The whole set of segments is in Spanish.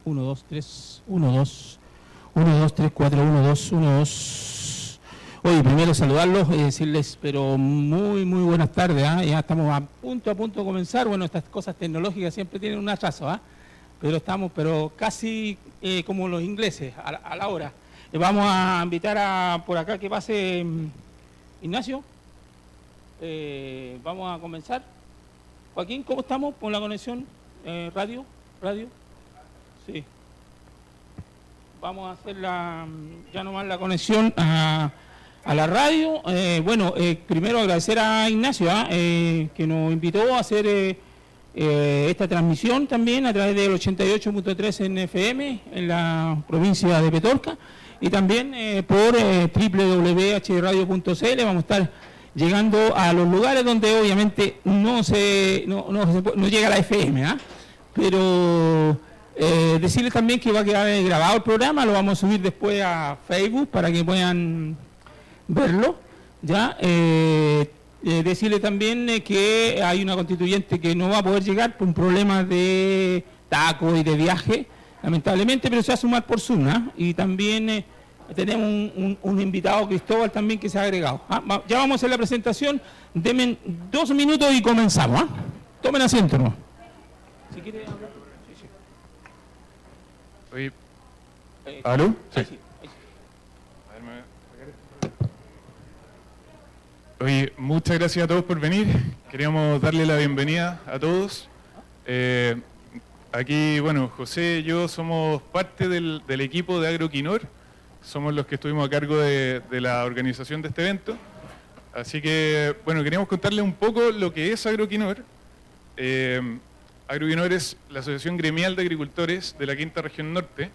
1, 2, 3, 1, 2, 1, 2, 3, 4, 1, 2, 1, 2. Oye, primero saludarlos y decirles, pero muy buenas tardes, ¿eh? Ya estamos a punto de comenzar. Bueno, estas cosas tecnológicas siempre tienen un atraso, ¿eh? Pero estamos casi como los ingleses, a la hora. Vamos a invitar por acá que pase Ignacio. Vamos a comenzar. Joaquín, ¿cómo estamos con la conexión? ¿Radio? Sí. Vamos a hacer ya nomás la conexión a la radio. Primero agradecer a Ignacio que nos invitó a hacer esta transmisión también a través del 88.3 en FM en la provincia de Petorca y también por www.hradio.cl. Vamos a estar llegando a los lugares donde obviamente no llega la FM, pero decirles también que va a quedar grabado el programa, lo vamos a subir después a Facebook para que puedan verlo, ¿ya? Decirle también que hay una constituyente que no va a poder llegar por un problema de taco y de viaje, lamentablemente, pero se va a sumar por Zoom, y también tenemos un invitado, Cristóbal, también que se ha agregado. Ya vamos a hacer la presentación, denme 2 minutos y comenzamos. Tomen asiento, ¿no? Si quiere hablar. Sí. ¿Aló? Sí. Ahí sí. Oye, muchas gracias a todos por venir. Queríamos darle la bienvenida a todos. Aquí, bueno, José y yo somos parte del equipo de Agroquinor. Somos los que estuvimos a cargo de la organización de este evento. Así que, bueno, queríamos contarles un poco lo que es Agroquinor. Agroquinor es la Asociación Gremial de Agricultores de la Quinta Región Norte.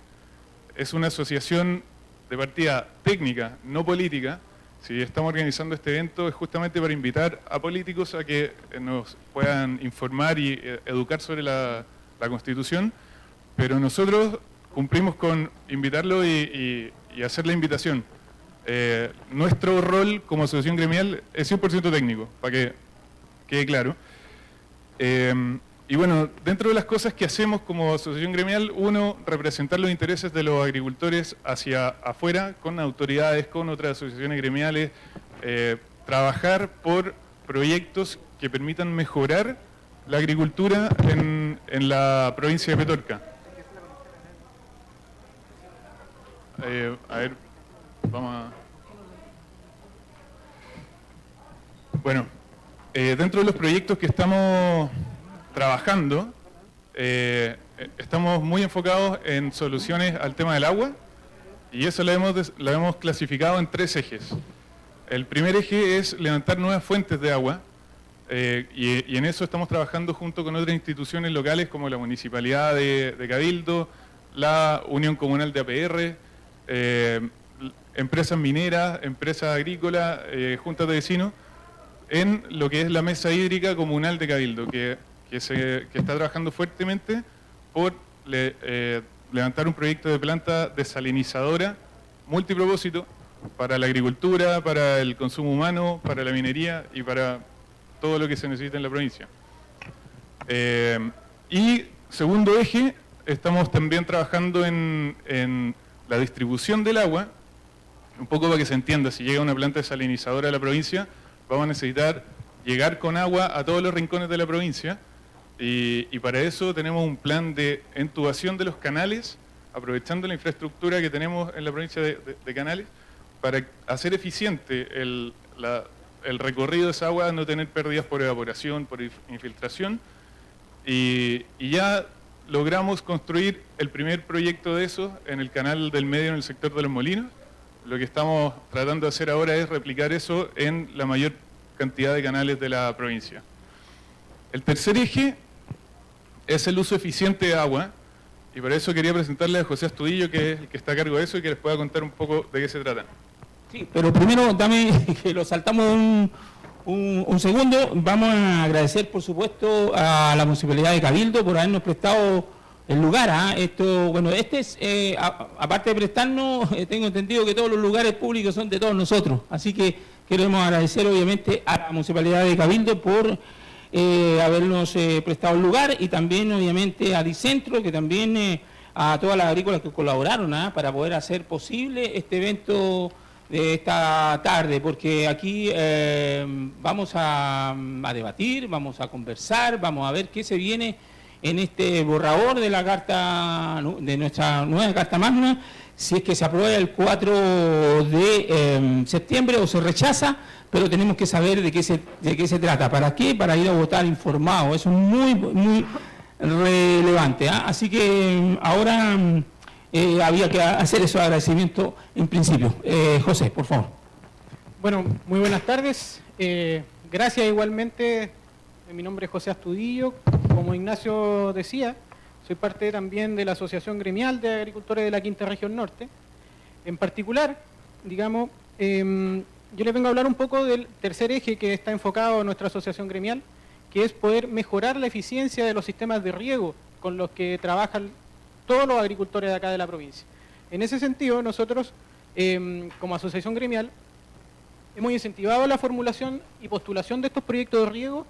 Es una asociación de partida técnica, no política. Si estamos organizando este evento es justamente para invitar a políticos a que nos puedan informar y educar sobre la Constitución, pero nosotros cumplimos con invitarlo y hacer la invitación. Nuestro rol como asociación gremial es 100% técnico, para que quede claro. Y bueno, dentro de las cosas que hacemos como asociación gremial, uno, representar los intereses de los agricultores hacia afuera, con autoridades, con otras asociaciones gremiales, trabajar por proyectos que permitan mejorar la agricultura en la provincia de Petorca. A ver, vamos a... Bueno, dentro de los proyectos que estamos trabajando, estamos muy enfocados en soluciones al tema del agua y eso lo hemos clasificado en 3 ejes. El primer eje es levantar nuevas fuentes de agua y en eso estamos trabajando junto con otras instituciones locales como la Municipalidad de Cabildo, la Unión Comunal de APR, empresas mineras, empresas agrícolas, juntas de vecinos, en lo que es la Mesa Hídrica Comunal de Cabildo, que está trabajando fuertemente por levantar un proyecto de planta desalinizadora multipropósito para la agricultura, para el consumo humano, para la minería y para todo lo que se necesita en la provincia. Y segundo eje, estamos también trabajando en la distribución del agua, un poco para que se entienda, si llega una planta desalinizadora a la provincia, vamos a necesitar llegar con agua a todos los rincones de la provincia. Y para eso tenemos un plan de entubación de los canales, aprovechando la infraestructura que tenemos en la provincia de canales, para hacer eficiente el recorrido de esa agua, no tener pérdidas por evaporación, por infiltración. Y ya logramos construir el primer proyecto de eso en el canal del medio en el sector de Los Molinos. Lo que estamos tratando de hacer ahora es replicar eso en la mayor cantidad de canales de la provincia. El tercer eje es el uso eficiente de agua, y por eso quería presentarle a José Astudillo, que es el que está a cargo de eso, y que les pueda contar un poco de qué se trata. Sí, pero primero, dame que lo saltamos un segundo. Vamos a agradecer, por supuesto, a la Municipalidad de Cabildo por habernos prestado el lugar. Esto, bueno, este es, aparte de prestarnos, tengo entendido que todos los lugares públicos son de todos nosotros. Así que queremos agradecer, obviamente, a la Municipalidad de Cabildo por habernos prestado el lugar, y también obviamente a Dicentro, que también a todas las agrícolas que colaboraron para poder hacer posible este evento de esta tarde, porque aquí vamos a debatir, vamos a conversar, vamos a ver qué se viene en este borrador de la carta, de nuestra nueva Carta Magna, si es que se aprueba el 4 de septiembre o se rechaza, pero tenemos que saber de qué se trata. ¿Para qué? Para ir a votar informado. Eso es muy relevante. Así que ahora había que hacer esos agradecimientos en principio. José, por favor. Bueno, muy buenas tardes. Gracias igualmente. Mi nombre es José Astudillo. Como Ignacio decía, soy parte también de la Asociación Gremial de Agricultores de la Quinta Región Norte. En particular, digamos, yo les vengo a hablar un poco del tercer eje que está enfocado en nuestra asociación gremial, que es poder mejorar la eficiencia de los sistemas de riego con los que trabajan todos los agricultores de acá de la provincia. En ese sentido, nosotros, como asociación gremial, hemos incentivado la formulación y postulación de estos proyectos de riego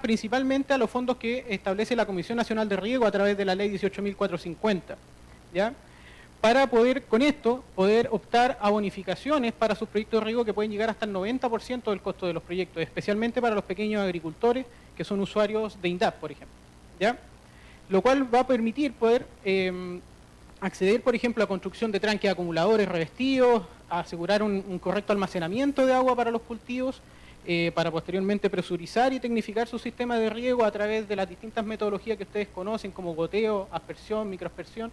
principalmente a los fondos que establece la Comisión Nacional de Riego a través de la Ley 18.450, ¿ya? Para poder, con esto, poder optar a bonificaciones para sus proyectos de riego que pueden llegar hasta el 90% del costo de los proyectos, especialmente para los pequeños agricultores que son usuarios de INDAP, por ejemplo, ¿ya? Lo cual va a permitir poder acceder, por ejemplo, a construcción de tranques acumuladores revestidos, a asegurar un correcto almacenamiento de agua para los cultivos, para posteriormente presurizar y tecnificar su sistema de riego a través de las distintas metodologías que ustedes conocen, como goteo, aspersión, microaspersión,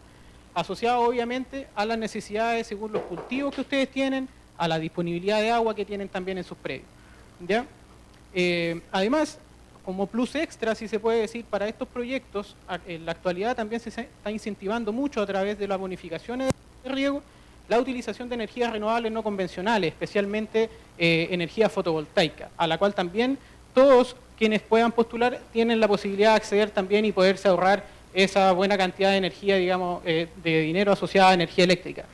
asociado obviamente a las necesidades según los cultivos que ustedes tienen, a la disponibilidad de agua que tienen también en sus predios, ¿ya? Además, como plus extra, si se puede decir, para estos proyectos, en la actualidad también se está incentivando mucho a través de las bonificaciones de riego la utilización de energías renovables no convencionales, especialmente energía fotovoltaica, a la cual también todos quienes puedan postular tienen la posibilidad de acceder también y poderse ahorrar esa buena cantidad de energía, digamos, de dinero asociada a energía eléctrica.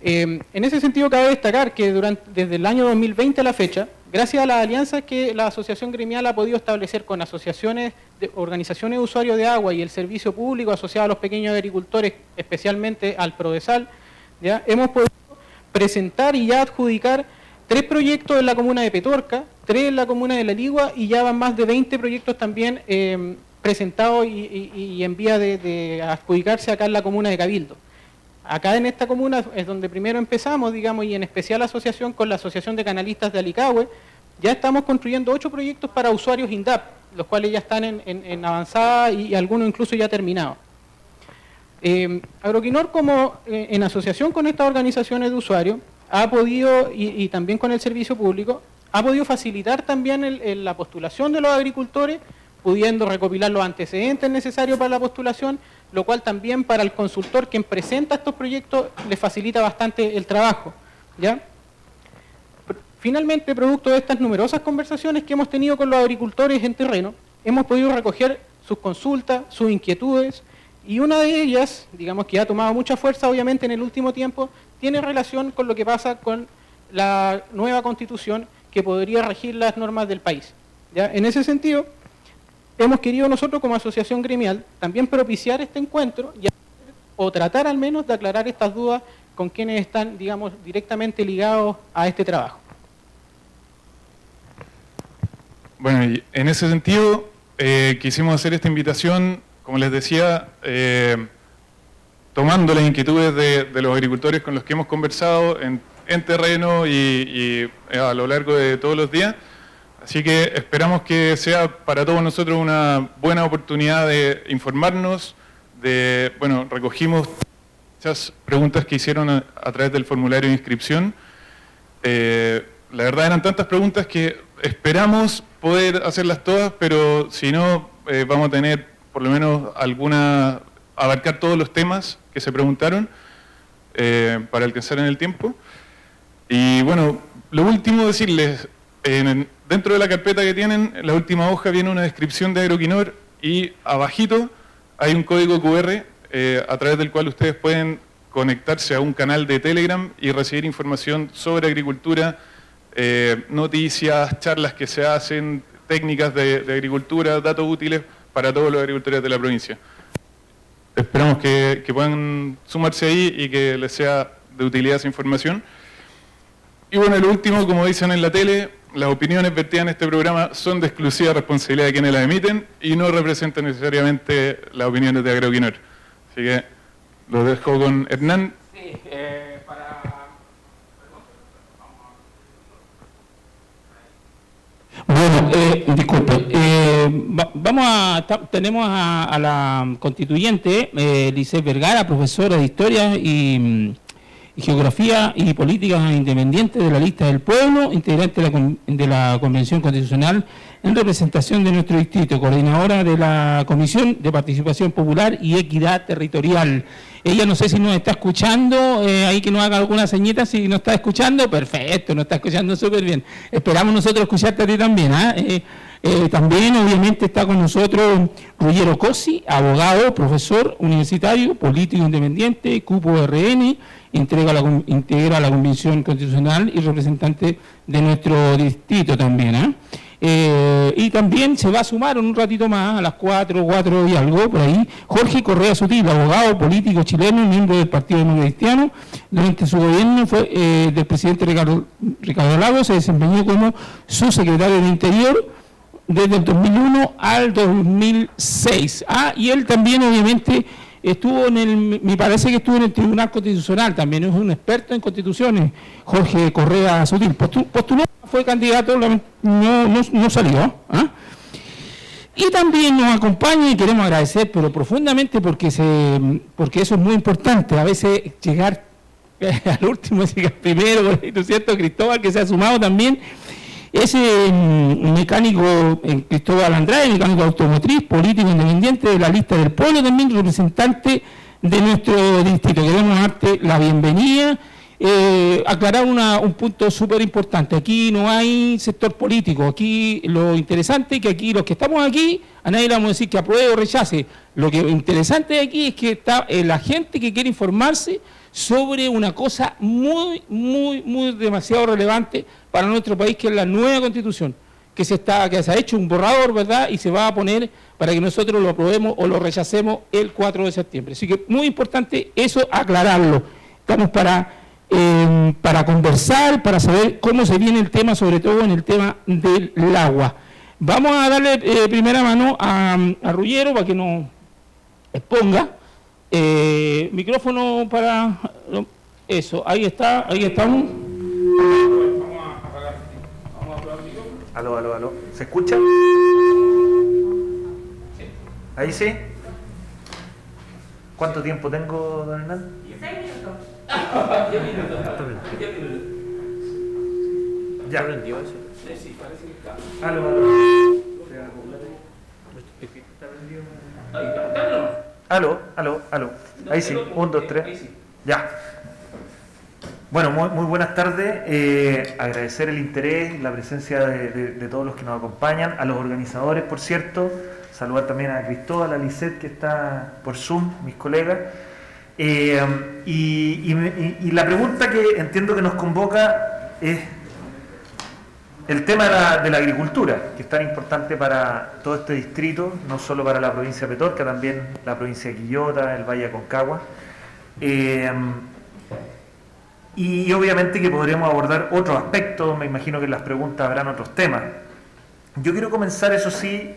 En ese sentido, cabe destacar que desde el año 2020 a la fecha, gracias a las alianzas que la Asociación Gremial ha podido establecer con asociaciones, organizaciones de usuarios de agua y el servicio público asociado a los pequeños agricultores, especialmente al Prodesal, ¿ya? Hemos podido presentar y ya adjudicar 3 proyectos en la comuna de Petorca, 3 en la comuna de La Ligua, y ya van más de 20 proyectos también presentados y en vía de adjudicarse acá en la comuna de Cabildo. Acá en esta comuna es donde primero empezamos, digamos, y en especial asociación con la Asociación de Canalistas de Alicahue, ya estamos construyendo 8 proyectos para usuarios INDAP, los cuales ya están en avanzada y algunos incluso ya terminados. Agroquinor, como en asociación con estas organizaciones de usuarios, ha podido, y también con el servicio público, ha podido facilitar también la postulación de los agricultores, pudiendo recopilar los antecedentes necesarios para la postulación, lo cual también para el consultor quien presenta estos proyectos le facilita bastante el trabajo, ¿ya? Finalmente, producto de estas numerosas conversaciones que hemos tenido con los agricultores en terreno, hemos podido recoger sus consultas, sus inquietudes, y una de ellas, digamos que ha tomado mucha fuerza obviamente en el último tiempo, tiene relación con lo que pasa con la nueva constitución que podría regir las normas del país, ¿ya? En ese sentido, hemos querido nosotros como asociación gremial también propiciar este encuentro o tratar al menos de aclarar estas dudas con quienes están, digamos, directamente ligados a este trabajo. Bueno, y en ese sentido quisimos hacer esta invitación, como les decía, tomando las inquietudes de los agricultores con los que hemos conversado en terreno y a lo largo de todos los días. Así que esperamos que sea para todos nosotros una buena oportunidad de informarnos, bueno, recogimos muchas preguntas que hicieron a través del formulario de inscripción. La verdad eran tantas preguntas que esperamos poder hacerlas todas, pero si no, vamos a tener por lo menos abarcar todos los temas que se preguntaron para alcanzar en el tiempo. Y bueno, lo último decirles, dentro de la carpeta que tienen, en la última hoja viene una descripción de Agroquinor y abajito hay un código QR a través del cual ustedes pueden conectarse a un canal de Telegram y recibir información sobre agricultura, noticias, charlas que se hacen, técnicas de agricultura, datos útiles para todos los agricultores de la provincia. Esperamos que puedan sumarse ahí y que les sea de utilidad esa información. Y bueno, lo último, como dicen en la tele, las opiniones vertidas en este programa son de exclusiva responsabilidad de quienes las emiten y no representan necesariamente las opiniones de Agroquinor. Así que lo dejo con Hernán. Sí, Bueno, disculpe, tenemos a la constituyente Lisset Vergara, profesora de Historia y Geografía y Políticas Independientes de la Lista del Pueblo, integrante de la Convención Constitucional en representación de nuestro distrito, coordinadora de la Comisión de Participación Popular y Equidad Territorial. Ella no sé si nos está escuchando, ahí que nos haga alguna señita, si nos está escuchando, perfecto, nos está escuchando súper bien. Esperamos nosotros escucharte a ti también. También obviamente está con nosotros Ruggero Cosi, abogado, profesor universitario, político independiente, cupo RN, integra la Convención Constitucional y representante de nuestro distrito también. Y también se va a sumar en un ratito más, a las 4 y algo, por ahí, Jorge Correa Sutil, abogado político chileno, miembro del Partido Demócrata Cristiano. Durante su gobierno del presidente Ricardo Lagos, se desempeñó como subsecretario del Interior desde el 2001 al 2006. Y él también, obviamente, estuvo me parece que estuvo en el Tribunal Constitucional, también es un experto en constituciones, Jorge Correa Sutil. Postuló, fue candidato, no salió. Y también nos acompaña y queremos agradecer, pero profundamente, porque eso es muy importante, a veces llegar al último, llegar primero, ¿no es cierto? Cristóbal, que se ha sumado también, ese mecánico Cristóbal Andrade, mecánico automotriz, político independiente de la Lista del Pueblo, también representante de nuestro distrito. Queremos darte la bienvenida, aclarar un punto súper importante. Aquí no hay sector político, aquí lo interesante es que aquí los que estamos aquí, a nadie le vamos a decir que apruebe o rechace. Lo que interesante de aquí es que está la gente que quiere informarse sobre una cosa muy demasiado relevante para nuestro país, que es la nueva Constitución, que se ha hecho un borrador, ¿verdad? Y se va a poner para que nosotros lo aprobemos o lo rechacemos el 4 de septiembre. Así que muy importante eso, aclararlo. Estamos para conversar, para saber cómo se viene el tema, sobre todo en el tema del agua. Vamos a darle primera mano a Ruggero para que nos exponga. Micrófono para eso, ahí estamos. Aló. ¿Se escucha? ¿Ahí sí? ¿Cuánto tiempo tengo, don Hernán? 6 minutos. 10 minutos. Ya. Aló. Aló. Ahí sí, 1, 2, 3. Ya. Bueno, muy buenas tardes. Agradecer el interés y la presencia de todos los que nos acompañan, a los organizadores, por cierto. Saludar también a Cristóbal, a Lisset, que está por Zoom, mis colegas. Y la pregunta que entiendo que nos convoca es el tema de la agricultura, que es tan importante para todo este distrito, no solo para la provincia de Petorca, también la provincia de Quillota, el Valle de Aconcagua. Y obviamente que podríamos abordar otros aspectos, me imagino que en las preguntas habrán otros temas. Yo quiero comenzar, eso sí,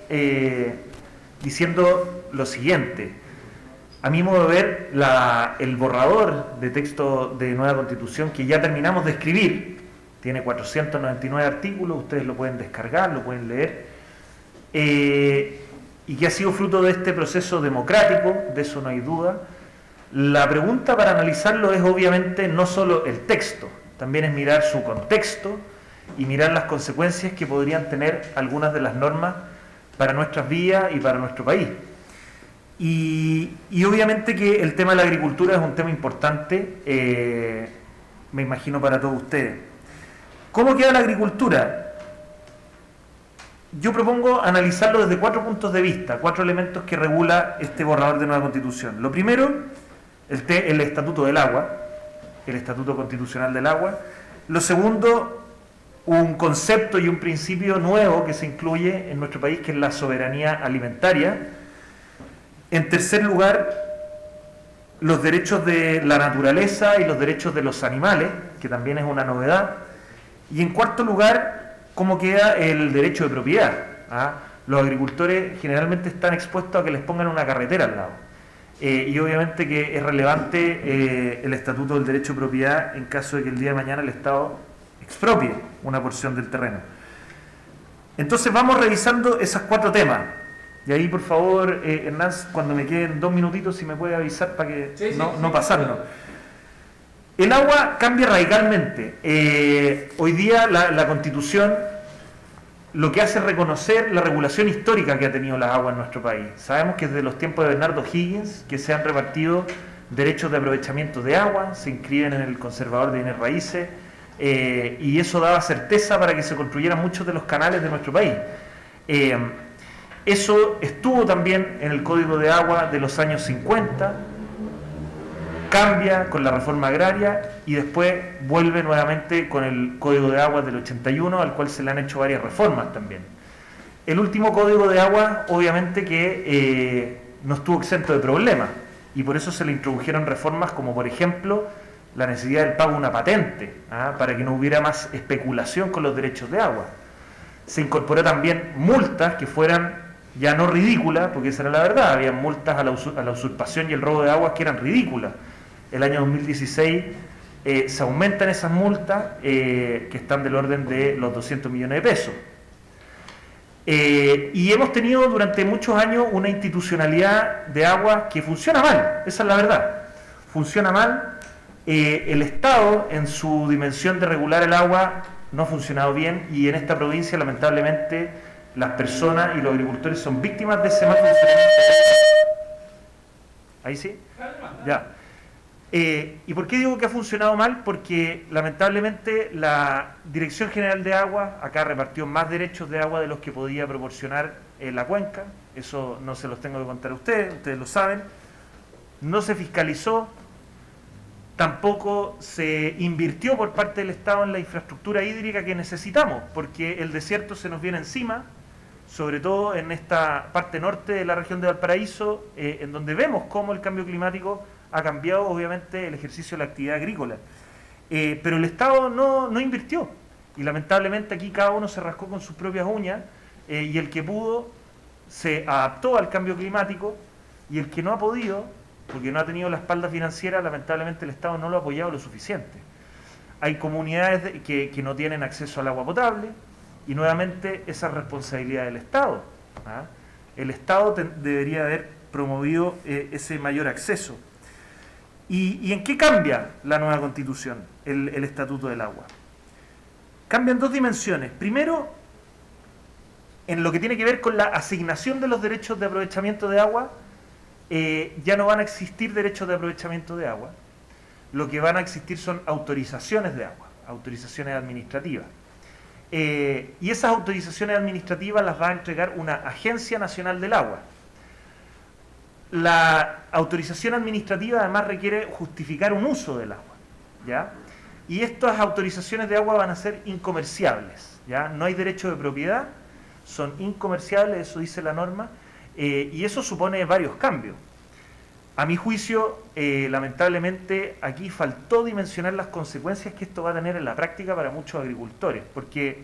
diciendo lo siguiente. A mi modo de ver, el borrador de texto de nueva Constitución que ya terminamos de escribir, tiene 499 artículos, ustedes lo pueden descargar, lo pueden leer, y que ha sido fruto de este proceso democrático, de eso no hay duda. La pregunta para analizarlo es obviamente no solo el texto, también es mirar su contexto y mirar las consecuencias que podrían tener algunas de las normas para nuestras vidas y para nuestro país. Y obviamente que el tema de la agricultura es un tema importante, me imagino para todos ustedes. ¿Cómo queda la agricultura? Yo propongo analizarlo desde 4 puntos de vista, 4 elementos que regula este borrador de nueva Constitución. Lo primero, el Estatuto del Agua, el Estatuto Constitucional del Agua. Lo segundo, un concepto y un principio nuevo que se incluye en nuestro país, que es la soberanía alimentaria. En tercer lugar, los derechos de la naturaleza y los derechos de los animales, que también es una novedad. Y en cuarto lugar, cómo queda el derecho de propiedad. Los agricultores generalmente están expuestos a que les pongan una carretera al lado. Y obviamente que es relevante el Estatuto del Derecho de Propiedad en caso de que el día de mañana el Estado expropie una porción del terreno. Entonces vamos revisando esos 4 temas. Y ahí, por favor, Hernán, cuando me queden 2 minutitos, si me puede avisar para que no pasarnos. El agua cambia radicalmente. Hoy día la Constitución lo que hace es reconocer la regulación histórica que ha tenido las aguas en nuestro país. Sabemos que desde los tiempos de Bernardo Higgins que se han repartido derechos de aprovechamiento de agua, se inscriben en el conservador de bienes raíces, y eso daba certeza para que se construyeran muchos de los canales de nuestro país. Eso estuvo también en el Código de Agua de los años 50, cambia con la reforma agraria y después vuelve nuevamente con el Código de Aguas del 81, al cual se le han hecho varias reformas también. El último Código de Agua, obviamente que no estuvo exento de problemas, y por eso se le introdujeron reformas como, por ejemplo, la necesidad del pago de una patente, para que no hubiera más especulación con los derechos de agua. Se incorporó también multas que fueran ya no ridículas, porque esa era la verdad, había multas a la usurpación y el robo de aguas que eran ridículas. El año 2016 se aumentan esas multas, que están del orden de los 200 millones de pesos. Y hemos tenido durante muchos años una institucionalidad de aguas que funciona mal, esa es la verdad. Funciona mal. El Estado, en su dimensión de regular el agua, no ha funcionado bien, y en esta provincia, lamentablemente, las personas y los agricultores son víctimas de ese mal funcionamiento. ¿Ahí sí? Ya. ¿Y por qué digo que ha funcionado mal? Porque lamentablemente la Dirección General de Agua acá repartió más derechos de agua de los que podía proporcionar la cuenca. Eso no se los tengo que contar a ustedes lo saben. No se fiscalizó, tampoco se invirtió por parte del Estado en la infraestructura hídrica que necesitamos, porque el desierto se nos viene encima, sobre todo en esta parte norte de la región de Valparaíso, en donde vemos cómo el cambio climático ha cambiado obviamente el ejercicio de la actividad agrícola. Pero el Estado no invirtió, y lamentablemente aquí cada uno se rascó con sus propias uñas, y el que pudo se adaptó al cambio climático, y el que no ha podido, porque no ha tenido la espalda financiera, lamentablemente el Estado no lo ha apoyado lo suficiente. Hay comunidades que no tienen acceso al agua potable, y nuevamente esa es responsabilidad del Estado. El Estado debería haber promovido ese mayor acceso. ¿Y en qué cambia la nueva Constitución, el Estatuto del Agua? Cambian 2 dimensiones. Primero, en lo que tiene que ver con la asignación de los derechos de aprovechamiento de agua, ya no van a existir derechos de aprovechamiento de agua. Lo que van a existir son autorizaciones de agua, autorizaciones administrativas. Y esas autorizaciones administrativas las va a entregar una Agencia Nacional del Agua. La autorización administrativa además requiere justificar un uso del agua, ¿ya? Y estas autorizaciones de agua van a ser incomerciables, ¿ya? No hay derecho de propiedad, son incomerciables, eso dice la norma, y eso supone varios cambios. A mi juicio, lamentablemente, aquí faltó dimensionar las consecuencias que esto va a tener en la práctica para muchos agricultores, porque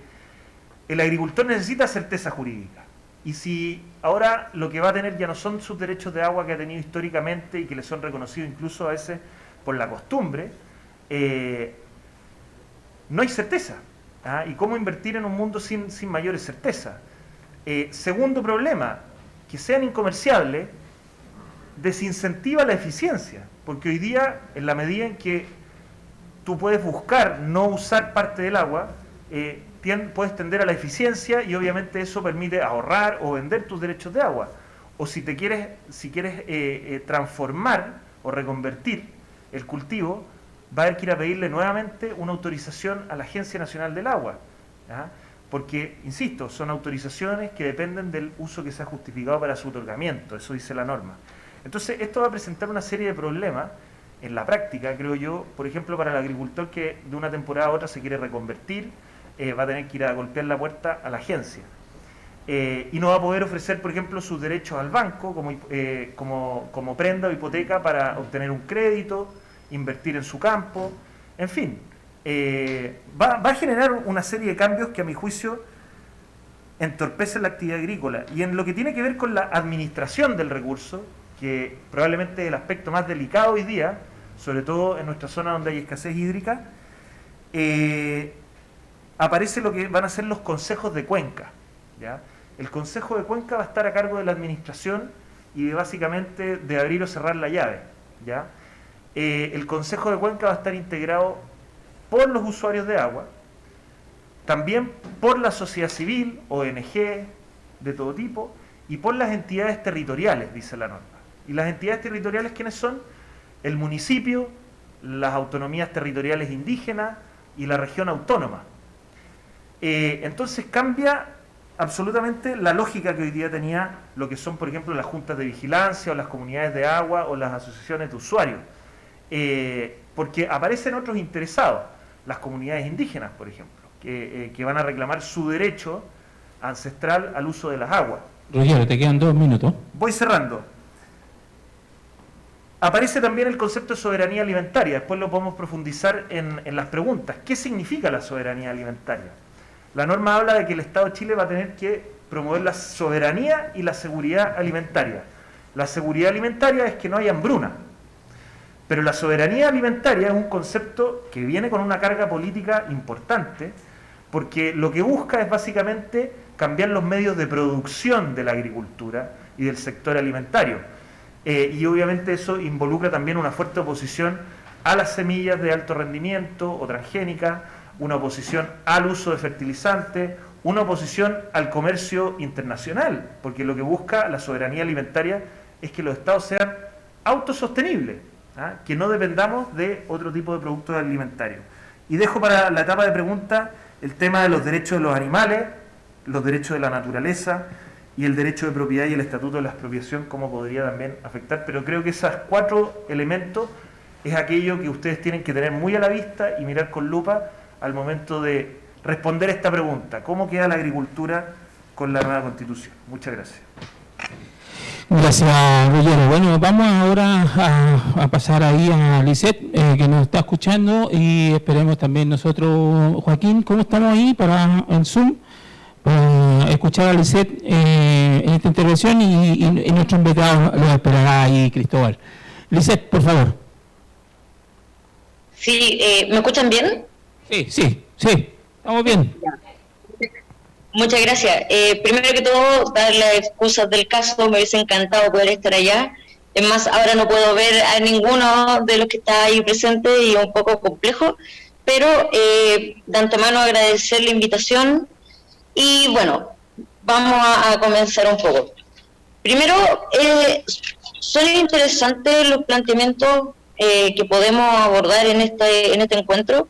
el agricultor necesita certeza jurídica. Y si ahora lo que va a tener ya no son sus derechos de agua que ha tenido históricamente y que le son reconocidos incluso a veces por la costumbre, no hay certeza. ¿Y cómo invertir en un mundo sin mayores certezas? Segundo problema, que sean incomerciables desincentiva la eficiencia, porque hoy día, en la medida en que tú puedes buscar no usar parte del agua, puedes tender a la eficiencia, y obviamente eso permite ahorrar o vender tus derechos de agua. O si quieres transformar o reconvertir el cultivo, va a haber que ir a pedirle nuevamente una autorización a la Agencia Nacional del Agua, ¿ya? Porque, insisto, son autorizaciones que dependen del uso que se ha justificado para su otorgamiento, eso dice la norma. Entonces, esto va a presentar una serie de problemas en la práctica, creo yo, por ejemplo, para el agricultor que de una temporada a otra se quiere reconvertir, va a tener que ir a golpear la puerta a la agencia. Y no va a poder ofrecer, por ejemplo, sus derechos al banco como prenda o hipoteca para obtener un crédito, invertir en su campo, en fin. Va a generar una serie de cambios que a mi juicio entorpecen la actividad agrícola. Y en lo que tiene que ver con la administración del recurso, que probablemente es el aspecto más delicado hoy día, sobre todo en nuestra zona donde hay escasez hídrica, aparece lo que van a ser los consejos de cuenca, ¿ya? El consejo de cuenca va a estar a cargo de la administración y básicamente de abrir o cerrar la llave, ¿ya? El consejo de cuenca va a estar integrado por los usuarios de agua, también por la sociedad civil, ONG de todo tipo, y por las entidades territoriales, dice la norma. ¿Y las entidades territoriales quiénes son? El municipio, las autonomías territoriales indígenas y la región autónoma. Entonces cambia absolutamente la lógica que hoy día tenía lo que son, por ejemplo, las juntas de vigilancia o las comunidades de agua o las asociaciones de usuarios. Porque aparecen otros interesados, las comunidades indígenas, por ejemplo, que van a reclamar su derecho ancestral al uso de las aguas. Rogero, te quedan 2 minutos. Voy cerrando. Aparece también el concepto de soberanía alimentaria, después lo podemos profundizar en las preguntas. ¿Qué significa la soberanía alimentaria? La norma habla de que el Estado de Chile va a tener que promover la soberanía y la seguridad alimentaria. La seguridad alimentaria es que no haya hambruna, pero la soberanía alimentaria es un concepto que viene con una carga política importante, porque lo que busca es básicamente cambiar los medios de producción de la agricultura y del sector alimentario. Y obviamente eso involucra también una fuerte oposición a las semillas de alto rendimiento o transgénicas, una oposición al uso de fertilizantes, una oposición al comercio internacional, porque lo que busca la soberanía alimentaria es que los estados sean autosostenibles, ¿ah? Que no dependamos de otro tipo de productos alimentarios. Y dejo para la etapa de preguntas el tema de los derechos de los animales, los derechos de la naturaleza y el derecho de propiedad y el estatuto de la expropiación, cómo podría también afectar, pero creo que esos 4 elementos es aquello que ustedes tienen que tener muy a la vista y mirar con lupa al momento de responder esta pregunta: ¿cómo queda la agricultura con la nueva Constitución? Muchas gracias. Gracias, Rogero. Bueno, vamos ahora a pasar ahí a Lisette, que nos está escuchando, y esperemos también nosotros, Joaquín, ¿cómo estamos ahí en Zoom? Para escuchar a Lisette en esta intervención y nuestro invitado lo esperará ahí, Cristóbal. Lisette, por favor. Sí, ¿me escuchan bien? Sí, estamos bien. Muchas gracias. Primero que todo, dar las excusas del caso, me hubiese encantado poder estar allá. Es más, ahora no puedo ver a ninguno de los que está ahí presente y es un poco complejo, pero de antemano agradecer la invitación y bueno, vamos a comenzar un poco. Primero, son interesantes los planteamientos que podemos abordar en este encuentro.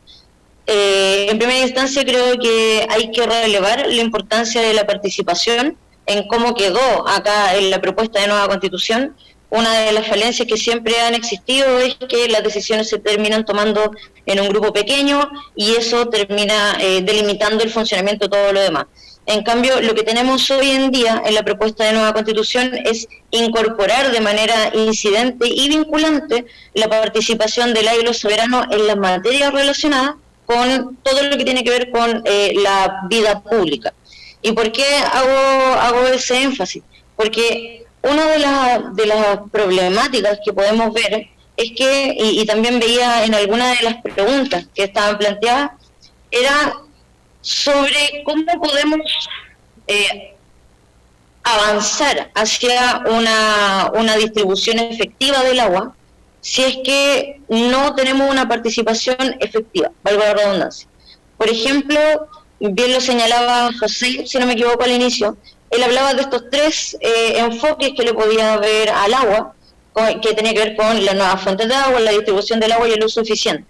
En primera instancia creo que hay que relevar la importancia de la participación en cómo quedó acá en la propuesta de nueva Constitución. Una de las falencias que siempre han existido es que las decisiones se terminan tomando en un grupo pequeño y eso termina delimitando el funcionamiento de todo lo demás. En cambio, lo que tenemos hoy en día en la propuesta de nueva Constitución es incorporar de manera incidente y vinculante la participación del y los soberanos en las materias relacionadas con todo lo que tiene que ver con la vida pública. ¿Y por qué hago ese énfasis? Porque una de las problemáticas que podemos ver es que, y también veía en algunas de las preguntas que estaban planteadas, era sobre cómo podemos avanzar hacia una distribución efectiva del agua si es que no tenemos una participación efectiva, valga la redundancia. Por ejemplo, bien lo señalaba José, si no me equivoco al inicio, él hablaba de estos 3 enfoques que le podía ver al agua, que tenía que ver con las nuevas fuentes de agua, la distribución del agua y el uso eficiente.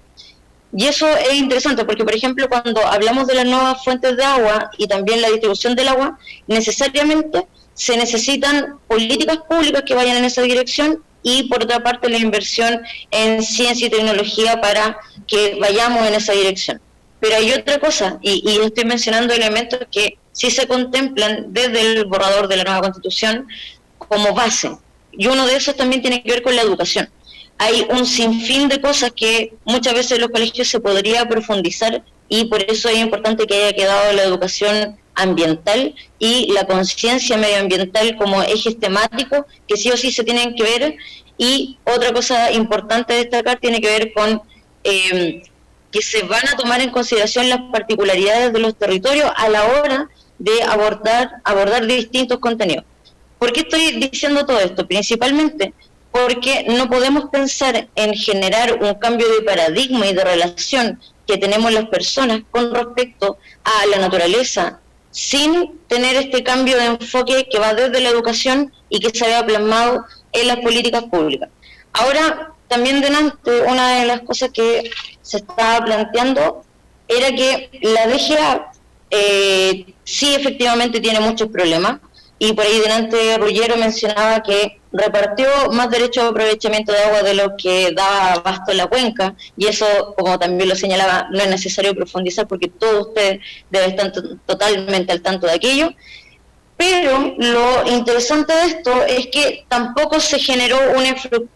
Y eso es interesante porque, por ejemplo, cuando hablamos de las nuevas fuentes de agua y también la distribución del agua, necesariamente se necesitan políticas públicas que vayan en esa dirección y, por otra parte, la inversión en ciencia y tecnología para que vayamos en esa dirección. Pero hay otra cosa, y estoy mencionando elementos que sí se contemplan desde el borrador de la nueva Constitución como base, y uno de esos también tiene que ver con la educación. Hay un sinfín de cosas que muchas veces en los colegios se podría profundizar, y por eso es importante que haya quedado la educación ambiental y la conciencia medioambiental como ejes temáticos que sí o sí se tienen que ver. Y otra cosa importante a destacar tiene que ver con que se van a tomar en consideración las particularidades de los territorios a la hora de abordar distintos contenidos. ¿Por qué estoy diciendo todo esto? Principalmente porque no podemos pensar en generar un cambio de paradigma y de relación que tenemos las personas con respecto a la naturaleza sin tener este cambio de enfoque que va desde la educación y que se vea plasmado en las políticas públicas. Ahora, también delante, una de las cosas que se estaba planteando era que la DGA sí efectivamente tiene muchos problemas, y por ahí delante Ruggiero mencionaba que repartió más derechos de aprovechamiento de agua de lo que da abasto en la cuenca, y eso, como también lo señalaba, no es necesario profundizar porque todos ustedes deben estar totalmente al tanto de aquello. Pero lo interesante de esto es que tampoco se generó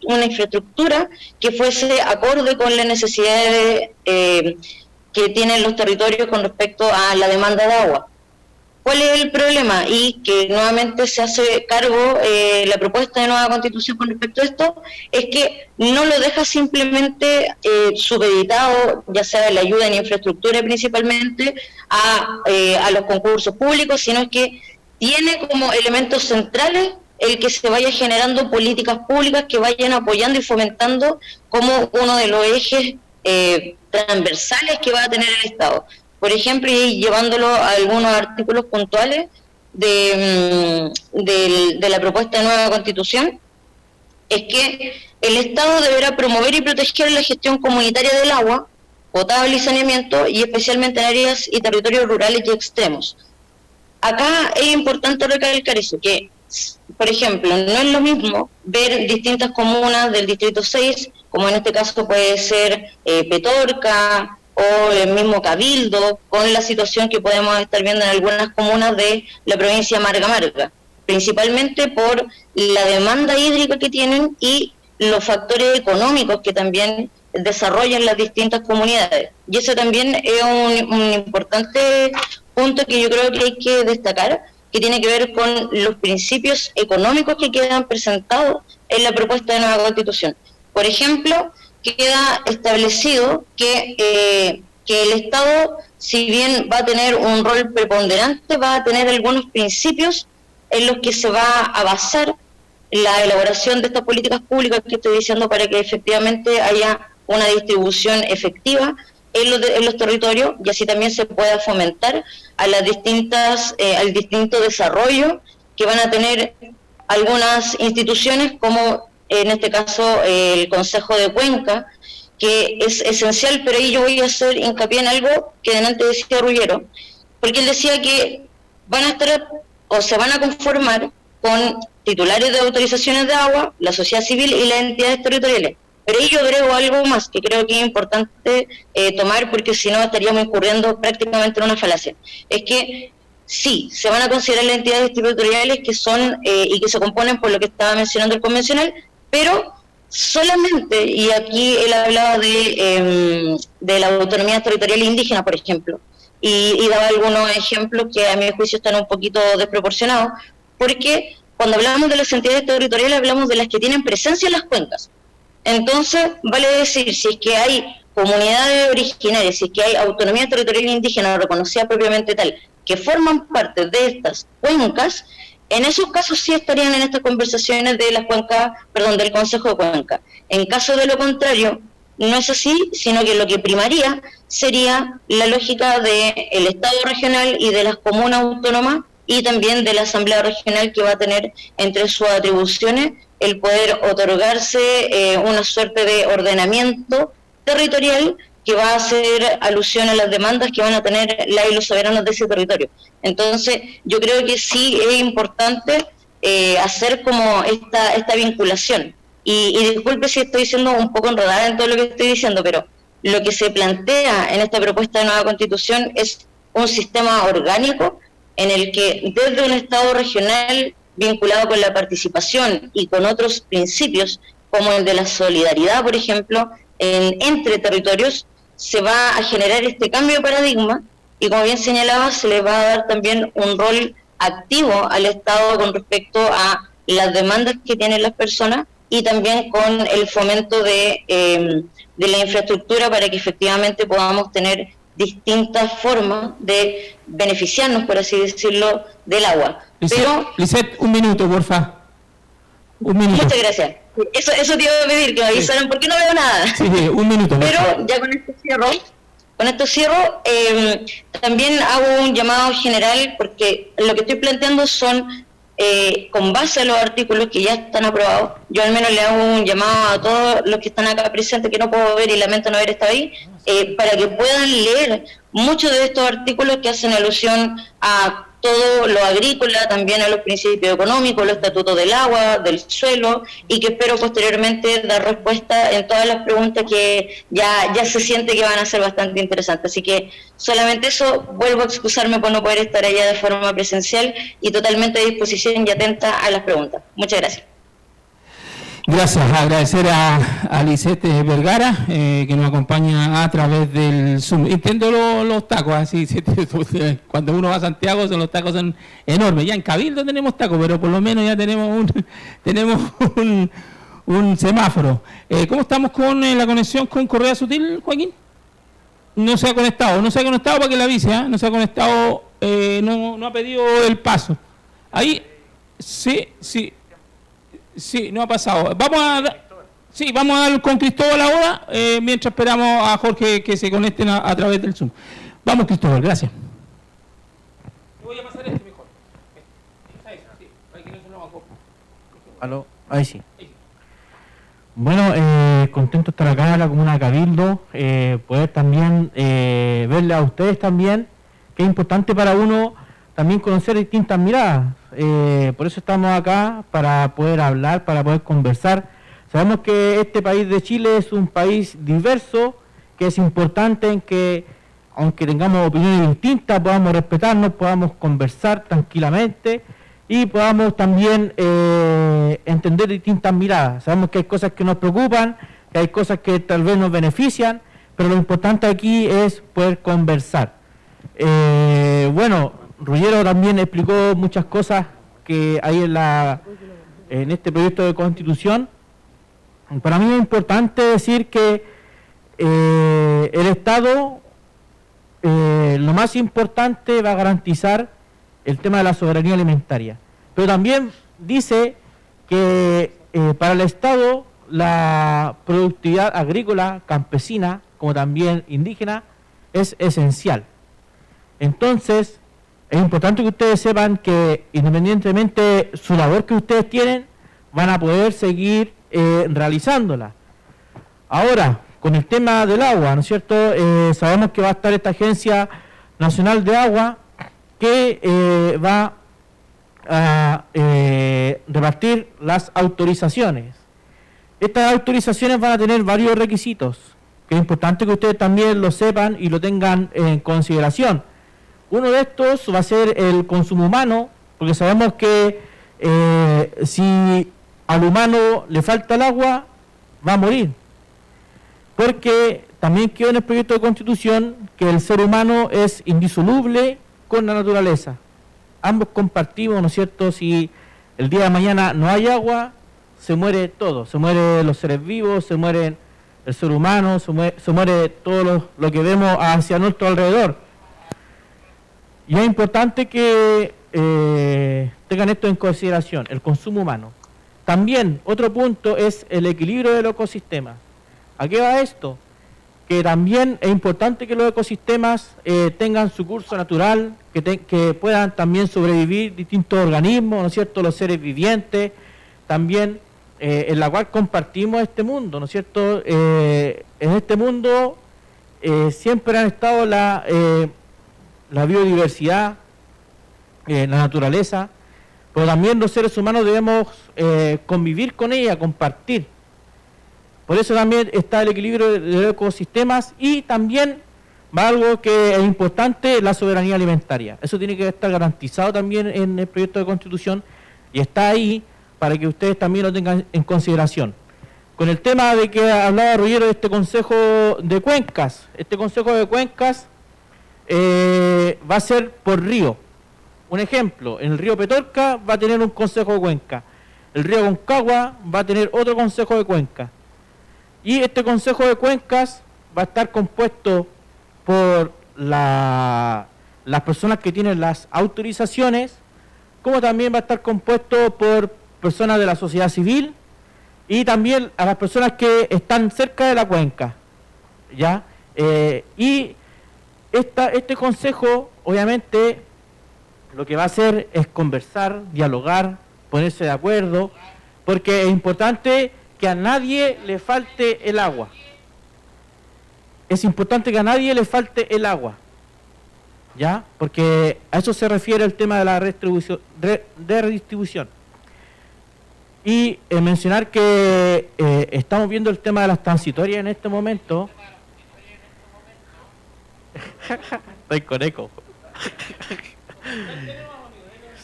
una infraestructura que fuese acorde con las necesidades que tienen los territorios con respecto a la demanda de agua. ¿Cuál es el problema? Y que nuevamente se hace cargo la propuesta de nueva Constitución con respecto a esto, es que no lo deja simplemente supeditado, ya sea la ayuda en infraestructura principalmente, a los concursos públicos, sino que tiene como elementos centrales el que se vaya generando políticas públicas que vayan apoyando y fomentando como uno de los ejes transversales que va a tener el Estado. Por ejemplo, y llevándolo a algunos artículos puntuales de la propuesta de nueva Constitución, es que el Estado deberá promover y proteger la gestión comunitaria del agua, potable y saneamiento, y especialmente en áreas y territorios rurales y extremos. Acá es importante recalcar eso, que, por ejemplo, no es lo mismo ver distintas comunas del Distrito 6, como en este caso puede ser Petorca o el mismo Cabildo, con la situación que podemos estar viendo en algunas comunas de la provincia de Marga Marga, principalmente por la demanda hídrica que tienen y los factores económicos que también desarrollan las distintas comunidades. Y eso también es un importante punto que yo creo que hay que destacar, que tiene que ver con los principios económicos que quedan presentados en la propuesta de nueva Constitución. Por ejemplo, queda establecido que el Estado, si bien va a tener un rol preponderante, va a tener algunos principios en los que se va a basar la elaboración de estas políticas públicas que estoy diciendo, para que efectivamente haya una distribución efectiva en los territorios, y así también se pueda fomentar a las distintas al distinto desarrollo que van a tener algunas instituciones, como en este caso el Consejo de Cuenca, que es esencial. Pero ahí yo voy a hacer hincapié en algo que delante decía Ruggiero, porque él decía que van a estar o se van a conformar con titulares de autorizaciones de agua, la sociedad civil y las entidades territoriales. Pero ahí yo agrego algo más que creo que es importante tomar, porque si no estaríamos incurriendo prácticamente en una falacia. Es que sí, se van a considerar las entidades territoriales que son y que se componen por lo que estaba mencionando el convencional, pero solamente, y aquí él hablaba de la autonomía territorial indígena, por ejemplo, y daba algunos ejemplos que a mi juicio están un poquito desproporcionados, porque cuando hablamos de las entidades territoriales hablamos de las que tienen presencia en las cuencas. Entonces, vale decir, si es que hay comunidades originarias, si es que hay autonomía territorial indígena reconocida propiamente tal, que forman parte de estas cuencas, en esos casos sí estarían en estas conversaciones de las cuencas, del Consejo de Cuenca. En caso de lo contrario, no es así, sino que lo que primaría sería la lógica del Estado regional y de las comunas autónomas, y también de la Asamblea Regional, que va a tener entre sus atribuciones el poder otorgarse una suerte de ordenamiento territorial que va a hacer alusión a las demandas que van a tener las y los soberanos de ese territorio. Entonces, yo creo que sí es importante hacer como esta vinculación. Y disculpe si estoy siendo un poco enredada en todo lo que estoy diciendo, pero lo que se plantea en esta propuesta de nueva Constitución es un sistema orgánico en el que desde un Estado regional vinculado con la participación y con otros principios, como el de la solidaridad, por ejemplo, entre territorios, se va a generar este cambio de paradigma y, como bien señalaba, se le va a dar también un rol activo al Estado con respecto a las demandas que tienen las personas y también con el fomento de la infraestructura para que efectivamente podamos tener distintas formas de beneficiarnos, por así decirlo, del agua. Lisette, un minuto, porfa. Un minuto. Muchas gracias. Eso te iba a pedir, que me avisaran, porque no veo nada. Sí, un minuto. Pero ya con esto cierro. También hago un llamado general, porque lo que estoy planteando son, con base a los artículos que ya están aprobados, yo al menos le hago un llamado a todos los que están acá presentes, que no puedo ver y lamento no haber estado ahí, para que puedan leer muchos de estos artículos que hacen alusión a todo lo agrícola, también a los principios económicos, los estatutos del agua, del suelo, y que espero posteriormente dar respuesta en todas las preguntas que ya se siente que van a ser bastante interesantes. Así que solamente eso, vuelvo a excusarme por no poder estar allá de forma presencial y totalmente a disposición y atenta a las preguntas. Muchas gracias. Gracias, agradecer a Lisette Vergara, que nos acompaña a través del Zoom. Entiendo los tacos, así cuando uno va a Santiago los tacos son enormes. Ya en Cabildo tenemos tacos, pero por lo menos ya tenemos un semáforo. ¿Cómo estamos con la conexión con Correa Sutil, Joaquín? No se ha conectado para que la avise, ¿eh? No se ha conectado, no ha pedido el paso. Ahí, sí, no ha pasado. Vamos a dar con Cristóbal ahora, mientras esperamos a Jorge que se conecten a través del Zoom. Vamos, Cristóbal, gracias. Te voy a pasar mejor. Sí, para que no se nos acopie. ¿Aló? Ahí sí. Bueno, contento de estar acá en la Comuna de Cabildo, poder también verle a ustedes también, que es importante para uno también conocer distintas miradas. Por eso estamos acá, para poder hablar, para poder conversar. Sabemos que este país de Chile es un país diverso, que es importante en que, aunque tengamos opiniones distintas, podamos respetarnos, podamos conversar tranquilamente y podamos también entender distintas miradas. Sabemos que hay cosas que nos preocupan, que hay cosas que tal vez nos benefician, pero lo importante aquí es poder conversar. Bueno, Ruggiero también explicó muchas cosas que hay en este proyecto de Constitución. Para mí es importante decir que el Estado, lo más importante, va a garantizar el tema de la soberanía alimentaria. Pero también dice que para el Estado la productividad agrícola, campesina, como también indígena, es esencial. Entonces, es importante que ustedes sepan que independientemente de su labor que ustedes tienen, van a poder seguir realizándola. Ahora, con el tema del agua, ¿no es cierto? Sabemos que va a estar esta Agencia Nacional de Agua que va a repartir las autorizaciones. Estas autorizaciones van a tener varios requisitos, que es importante que ustedes también lo sepan y lo tengan en consideración. Uno de estos va a ser el consumo humano, porque sabemos que si al humano le falta el agua, va a morir. Porque también quedó en el proyecto de Constitución que el ser humano es indisoluble con la naturaleza. Ambos compartimos, ¿no es cierto? Si el día de mañana no hay agua, se muere todo. Se mueren los seres vivos, se muere el ser humano, se muere todo lo que vemos hacia nuestro alrededor. Y es importante que tengan esto en consideración, el consumo humano. También, otro punto es el equilibrio del ecosistema. ¿A qué va esto? Que también es importante que los ecosistemas tengan su curso natural, que puedan también sobrevivir distintos organismos, ¿no es cierto?, los seres vivientes, también en la cual compartimos este mundo, ¿no es cierto? En este mundo siempre han estado la biodiversidad, la naturaleza, pero también los seres humanos debemos convivir con ella, compartir. Por eso también está el equilibrio de los ecosistemas y también va algo que es importante, la soberanía alimentaria. Eso tiene que estar garantizado también en el proyecto de constitución y está ahí para que ustedes también lo tengan en consideración. Con el tema de que hablaba Ruggiero de este Consejo de Cuencas, este Consejo de Cuencas va a ser por río. Un ejemplo, en el río Petorca va a tener un Consejo de Cuenca, el río Concagua va a tener otro Consejo de Cuenca. Y este Consejo de Cuencas va a estar compuesto por las personas que tienen las autorizaciones, como también va a estar compuesto por personas de la sociedad civil y también a las personas que están cerca de la cuenca, ¿ya? Y este consejo, obviamente, lo que va a hacer es conversar, dialogar, ponerse de acuerdo, porque es importante que a nadie le falte el agua. Es importante que a nadie le falte el agua, ¿ya? Porque a eso se refiere el tema de la redistribución. Y mencionar que estamos viendo el tema de las transitorias en este momento. Estoy con eco.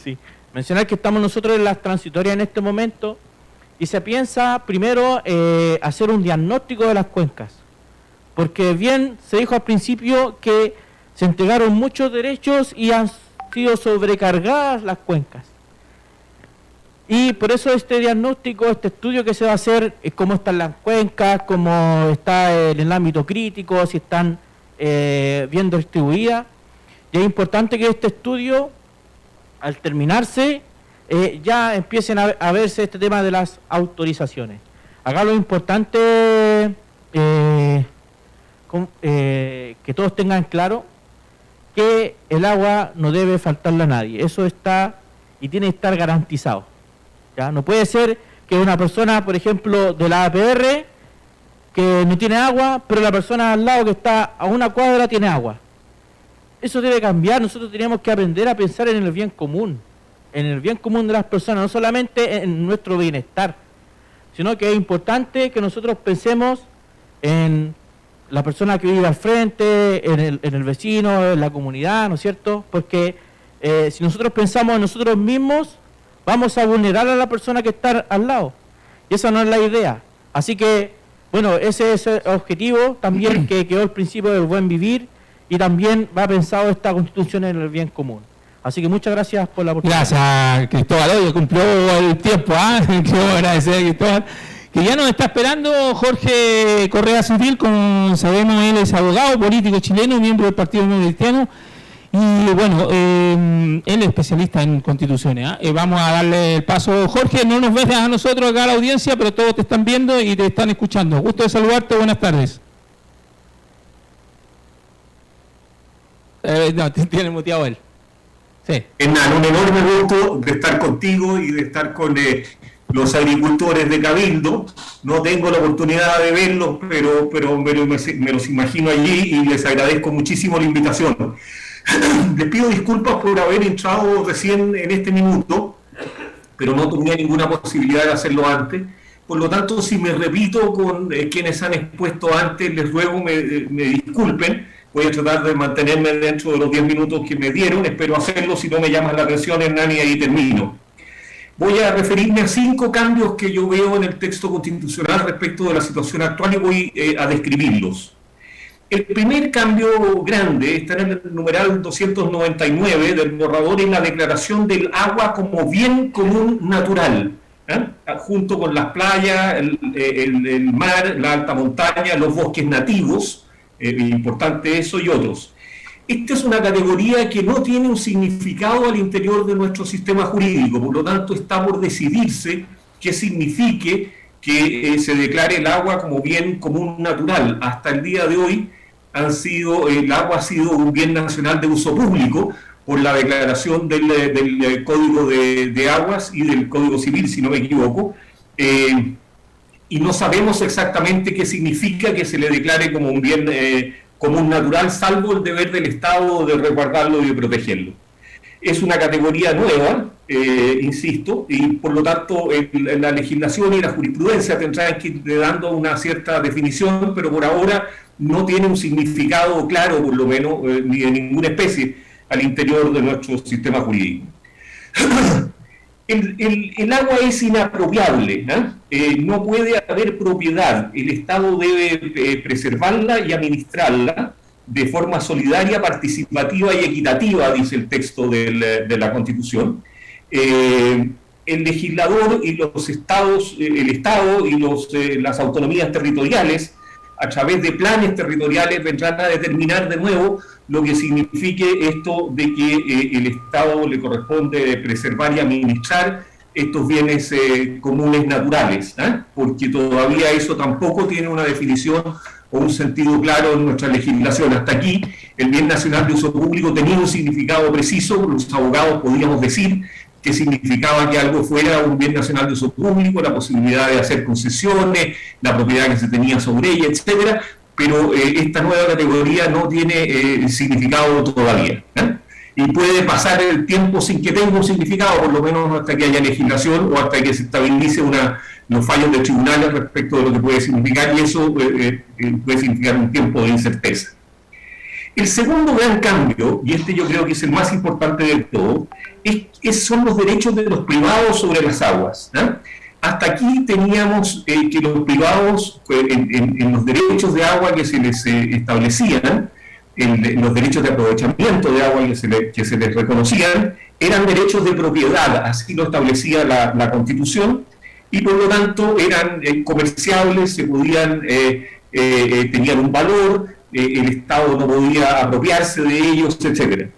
Sí. Mencionar que estamos nosotros en las transitorias en este momento y se piensa primero hacer un diagnóstico de las cuencas, porque bien se dijo al principio que se entregaron muchos derechos y han sido sobrecargadas las cuencas. Y por eso este diagnóstico, este estudio que se va a hacer, es cómo están las cuencas, cómo está en el ámbito crítico, si están bien distribuidas. Y es importante que este estudio, al terminarse, ya empiecen a verse este tema de las autorizaciones. Acá lo importante que todos tengan claro que el agua no debe faltarle a nadie. Eso está y tiene que estar garantizado, ¿ya? No puede ser que una persona, por ejemplo, de la APR, que no tiene agua, pero la persona al lado que está a una cuadra tiene agua. Eso debe cambiar. Nosotros tenemos que aprender a pensar en el bien común de las personas, no solamente en nuestro bienestar, sino que es importante que nosotros pensemos en la persona que vive al frente, en el vecino, en la comunidad, ¿no es cierto? Porque si nosotros pensamos en nosotros mismos, vamos a vulnerar a la persona que está al lado, y esa no es la idea. Así que, bueno, ese es el objetivo también, que quedó el principio del buen vivir, y también va pensado esta constitución en el bien común. Así que muchas gracias por la oportunidad. Gracias, Cristóbal. Hoy cumplió el tiempo, quiero agradecer a Cristóbal, que ya nos está esperando Jorge Correa Civil, como sabemos él es abogado político chileno, miembro del Partido Nuevo Cristiano, y bueno, él es especialista en constituciones. Vamos a darle el paso. Jorge, no nos ves a nosotros acá a la audiencia, pero todos te están viendo y te están escuchando. Gusto de saludarte, buenas tardes. No, te tiene muteado él. Sí. Hernán, un enorme gusto de estar contigo y de estar con los agricultores de Cabildo. No tengo la oportunidad de verlos, pero me los imagino allí y les agradezco muchísimo la invitación. Les pido disculpas por haber entrado recién en este minuto, pero no tenía ninguna posibilidad de hacerlo antes. Por lo tanto, si me repito con quienes han expuesto antes, les ruego me disculpen. Voy a tratar de mantenerme dentro de los 10 minutos que me dieron. Espero hacerlo, si no me llaman la atención, Hernán, y ahí termino. Voy a referirme a 5 cambios que yo veo en el texto constitucional respecto de la situación actual y voy a describirlos. El primer cambio grande está en el numeral 299 del borrador, en la declaración del agua como bien común natural, junto con las playas, el mar, la alta montaña, los bosques nativos. Importante eso y otros. Esta es una categoría que no tiene un significado al interior de nuestro sistema jurídico, por lo tanto está por decidirse qué signifique que se declare el agua como bien común natural. Hasta el día de hoy el agua ha sido un bien nacional de uso público por la declaración del Código de Aguas y del Código Civil, si no me equivoco, y no sabemos exactamente qué significa que se le declare como un bien común natural, salvo el deber del Estado de resguardarlo y de protegerlo. Es una categoría nueva insisto, y por lo tanto la legislación y la jurisprudencia tendrán que ir dando una cierta definición, pero por ahora no tiene un significado claro, por lo menos, ni de ninguna especie al interior de nuestro sistema jurídico. El agua es inapropiable, no puede haber propiedad, el Estado debe preservarla y administrarla de forma solidaria, participativa y equitativa, dice el texto de la Constitución. El legislador y los estados, el Estado y las autonomías territoriales, a través de planes territoriales, vendrán a determinar de nuevo lo que signifique esto de que el Estado le corresponde preservar y administrar estos bienes comunes naturales, porque todavía eso tampoco tiene una definición o un sentido claro en nuestra legislación. Hasta aquí, el bien nacional de uso público tenía un significado preciso, los abogados podíamos decir que significaba que algo fuera un bien nacional de uso público, la posibilidad de hacer concesiones, la propiedad que se tenía sobre ella, etcétera, pero esta nueva categoría no tiene significado todavía, y puede pasar el tiempo sin que tenga un significado, por lo menos hasta que haya legislación o hasta que se estabilice los fallos de tribunales respecto de lo que puede significar, y eso puede significar un tiempo de incerteza. El segundo gran cambio, y este yo creo que es el más importante de todo, son los derechos de los privados sobre las aguas. Hasta aquí teníamos que los privados, en los derechos de agua que se les establecían, en los derechos de aprovechamiento de agua que se les reconocían, eran derechos de propiedad, así lo establecía la Constitución, y por lo tanto eran comerciables, se podían, tenían un valor, el Estado no podía apropiarse de ellos, etc.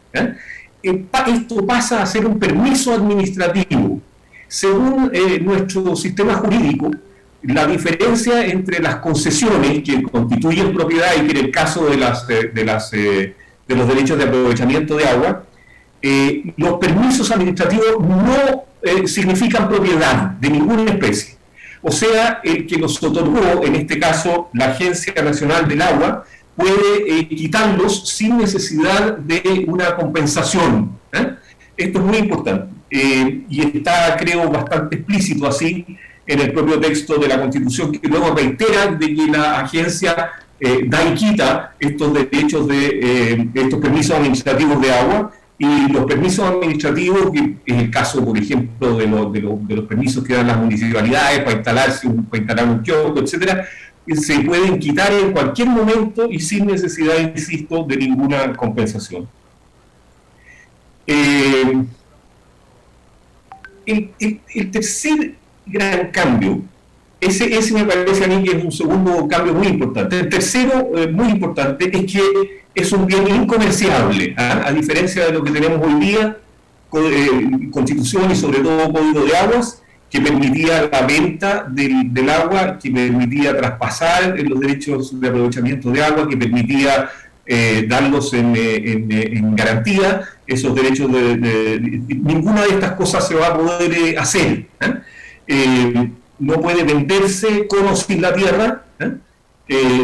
Esto pasa a ser un permiso administrativo. Según nuestro sistema jurídico, la diferencia entre las concesiones que constituyen propiedad y que en el caso de los derechos de aprovechamiento de agua, los permisos administrativos no significan propiedad de ninguna especie. O sea, el que los otorgó, en este caso la Agencia Nacional del Agua, puede quitarlos sin necesidad de una compensación. Esto es muy importante y está, creo, bastante explícito así en el propio texto de la Constitución, que luego reitera de que la agencia da y quita estos derechos de estos permisos administrativos de agua, y los permisos administrativos, que es el caso, por ejemplo, de los permisos que dan las municipalidades para instalar un kiosco, etcétera, se pueden quitar en cualquier momento y sin necesidad, insisto, de ninguna compensación. El tercer gran cambio, ese me parece a mí que es un segundo cambio muy importante. El tercero, muy importante, es que es un bien incomerciable, a diferencia de lo que tenemos hoy día, Constitución y sobre todo Código de Aguas, que permitía la venta del agua, que permitía traspasar los derechos de aprovechamiento de agua, que permitía darlos en garantía, esos derechos ninguna de estas cosas se va a poder hacer. No puede venderse con o sin la tierra,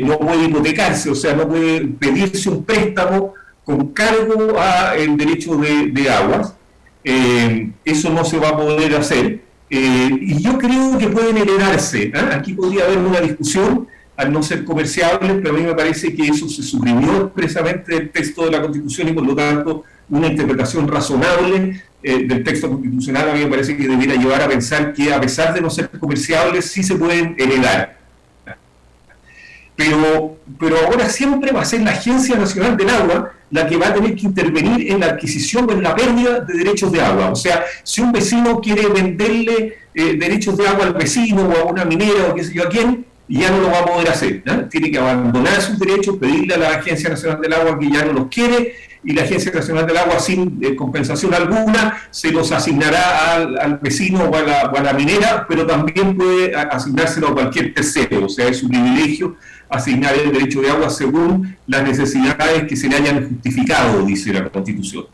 no puede hipotecarse, o sea, no puede pedirse un préstamo con cargo al derecho de aguas, eso no se va a poder hacer. Y yo creo que pueden heredarse. Aquí podría haber una discusión al no ser comerciables, pero a mí me parece que eso se suprimió expresamente del texto de la Constitución, y por lo tanto una interpretación razonable del texto constitucional a mí me parece que debiera llevar a pensar que, a pesar de no ser comerciables, sí se pueden heredar. Pero ahora siempre va a ser la Agencia Nacional del Agua la que va a tener que intervenir en la adquisición o en la pérdida de derechos de agua. O sea, si un vecino quiere venderle derechos de agua al vecino o a una minera o qué sé yo a quién, ya no lo va a poder hacer, tiene que abandonar sus derechos, pedirle a la Agencia Nacional del Agua que ya no los quiere, y la Agencia Nacional del Agua, sin compensación alguna, se los asignará al vecino o a la minera, pero también puede asignárselo a cualquier tercero. O sea, es su privilegio asignar el derecho de agua según las necesidades que se le hayan justificado, dice la Constitución.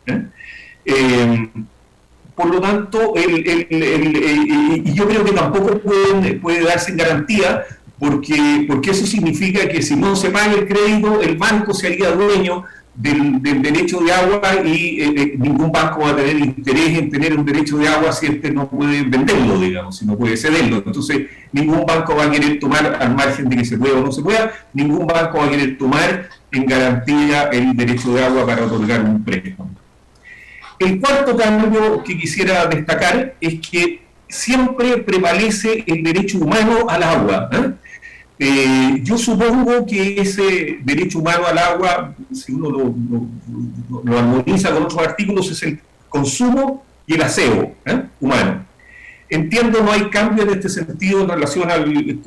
Por lo tanto, y yo creo que tampoco puede darse en garantía, porque eso significa que si no se paga el crédito, el banco se haría dueño del derecho de agua y ningún banco va a tener interés en tener un derecho de agua si no puede venderlo, digamos, si no puede cederlo. Entonces, ningún banco va a querer tomar, al margen de que se pueda o no se pueda, ningún banco va a querer tomar en garantía el derecho de agua para otorgar un préstamo. El cuarto cambio que quisiera destacar es que siempre prevalece el derecho humano al agua. Yo supongo que ese derecho humano al agua, si uno lo armoniza con otros artículos, es el consumo y el aseo humano. Entiendo, no hay cambio en este sentido en relación al nuevo